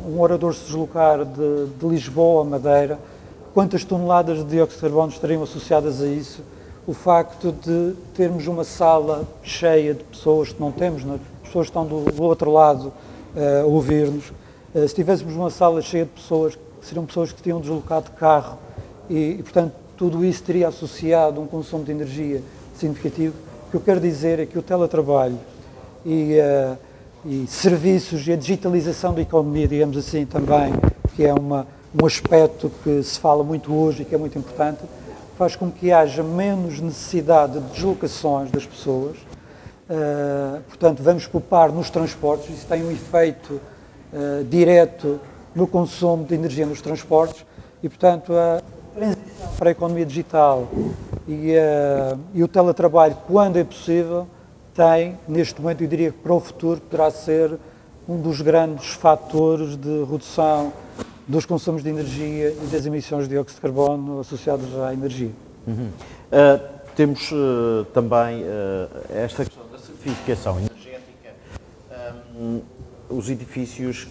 um orador se deslocar de Lisboa a Madeira, quantas toneladas de dióxido de carbono estariam associadas a isso? O facto de termos uma sala cheia de pessoas que não temos, as pessoas estão do outro lado a ouvir-nos. Se tivéssemos uma sala cheia de pessoas, seriam pessoas que tinham deslocado de carro e, portanto, tudo isso teria associado um consumo de energia significativo. O que eu quero dizer é que o teletrabalho e serviços e a digitalização da economia, digamos assim, também, que é um aspecto que se fala muito hoje e que é muito importante, faz com que haja menos necessidade de deslocações das pessoas. Portanto, vamos poupar nos transportes, isso tem um efeito direto no consumo de energia nos transportes e, portanto, a transição para a economia digital e o teletrabalho, quando é possível, tem, neste momento, eu diria que para o futuro poderá ser um dos grandes fatores de redução dos consumos de energia e das emissões de dióxido de carbono associadas à energia. Temos também esta questão da certificação energética. Os edifícios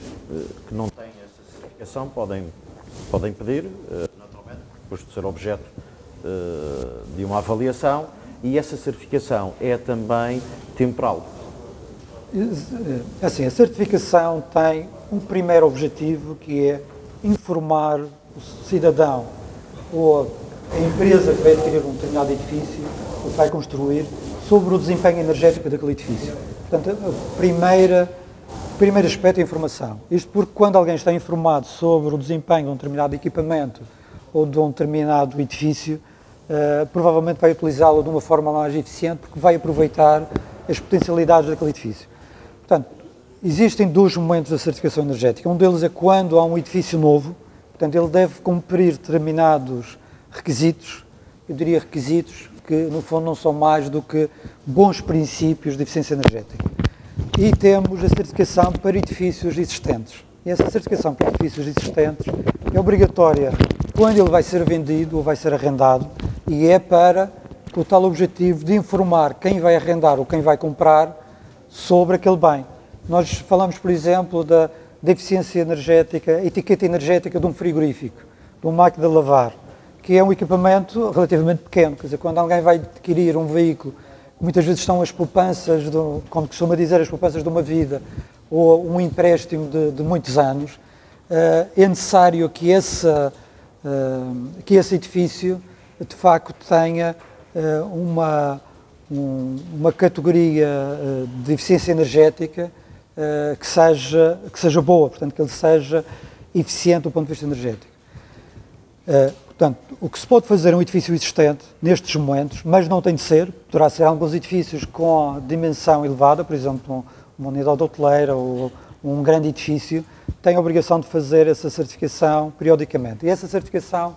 que não têm essa certificação podem pedir, naturalmente, depois de ser objeto de uma avaliação, e essa certificação é também temporal. Assim, a certificação tem um primeiro objetivo, que é informar o cidadão ou a empresa que vai adquirir um determinado edifício ou que vai construir sobre o desempenho energético daquele edifício. Portanto, o primeiro aspecto é a informação. Isto porque quando alguém está informado sobre o desempenho de um determinado equipamento ou de um determinado edifício, provavelmente vai utilizá-lo de uma forma mais eficiente, porque vai aproveitar as potencialidades daquele edifício. Portanto, existem dois momentos da certificação energética. Um deles é quando há um edifício novo, portanto, ele deve cumprir determinados requisitos, eu diria requisitos que, no fundo, não são mais do que bons princípios de eficiência energética. E temos a certificação para edifícios existentes. E essa certificação para edifícios existentes é obrigatória quando ele vai ser vendido ou vai ser arrendado, e é para o tal objetivo de informar quem vai arrendar ou quem vai comprar sobre aquele bem. Nós falamos, por exemplo, da eficiência energética, etiqueta energética de um frigorífico, de uma máquina de lavar, que é um equipamento relativamente pequeno. Quer dizer, quando alguém vai adquirir um veículo, muitas vezes são as poupanças, como costuma dizer, as poupanças de uma vida, ou um empréstimo de muitos anos, é necessário que esse edifício, de facto, tenha uma categoria de eficiência energética que seja boa, portanto, que ele seja eficiente do ponto de vista energético. Portanto, o que se pode fazer é um edifício existente nestes momentos, mas não tem de ser, poderá ser alguns edifícios com dimensão elevada, por exemplo, uma unidade hoteleira ou um grande edifício, tem a obrigação de fazer essa certificação periodicamente. E essa certificação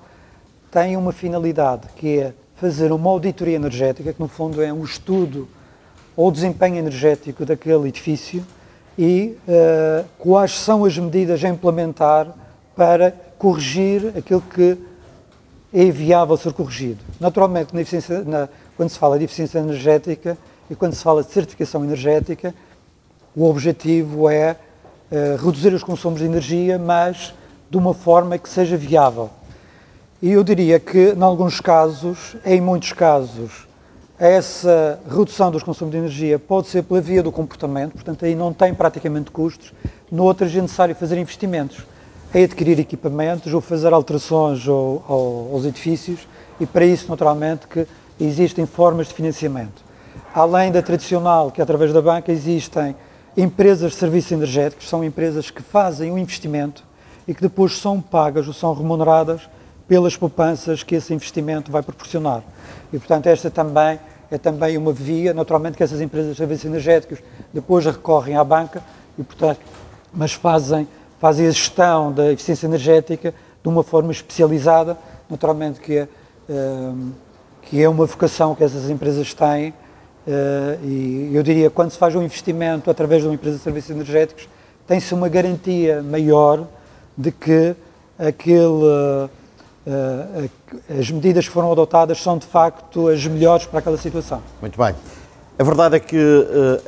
tem uma finalidade, que é fazer uma auditoria energética, que no fundo é um estudo ou desempenho energético daquele edifício e quais são as medidas a implementar para corrigir aquilo que é viável ser corrigido. Naturalmente, quando se fala de eficiência energética e quando se fala de certificação energética, o objetivo é reduzir os consumos de energia, mas de uma forma que seja viável. E eu diria que, em alguns casos, em muitos casos, essa redução dos consumos de energia pode ser pela via do comportamento, portanto aí não tem praticamente custos. Noutras é necessário fazer investimentos, é adquirir equipamentos ou fazer alterações aos edifícios, e para isso, naturalmente, que existem formas de financiamento. Além da tradicional, que é através da banca, existem empresas de serviços energéticos, são empresas que fazem um investimento e que depois são pagas ou são remuneradas pelas poupanças que esse investimento vai proporcionar. E, portanto, esta também é também uma via, naturalmente, que essas empresas de serviços energéticos depois recorrem à banca, e, portanto, mas fazem a gestão da eficiência energética de uma forma especializada, naturalmente que é uma vocação que essas empresas têm, e eu diria que quando se faz um investimento através de uma empresa de serviços energéticos, tem-se uma garantia maior de que as medidas que foram adotadas são de facto as melhores para aquela situação. Muito bem. A verdade é que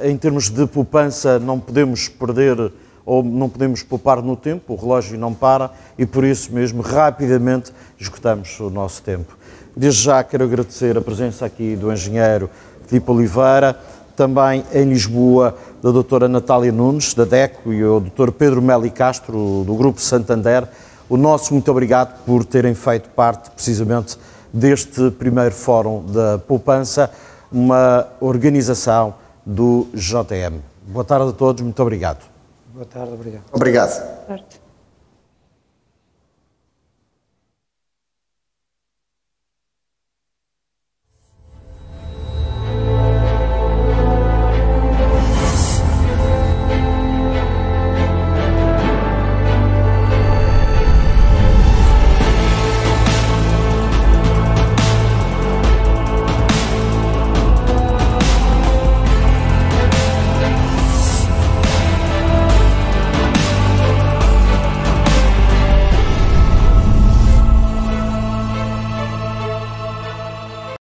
em termos de poupança não podemos perder ou não podemos poupar no tempo, o relógio não para e por isso mesmo rapidamente esgotamos o nosso tempo. Desde já quero agradecer a presença aqui do engenheiro Filipe Oliveira, também em Lisboa da doutora Natália Nunes, da DECO, e o doutor Pedro Meli Castro, do Grupo Santander. O nosso muito obrigado por terem feito parte precisamente deste primeiro Fórum da Poupança, uma organização do JTM. Boa tarde a todos, muito obrigado. Boa tarde, obrigado. Obrigado. Certo.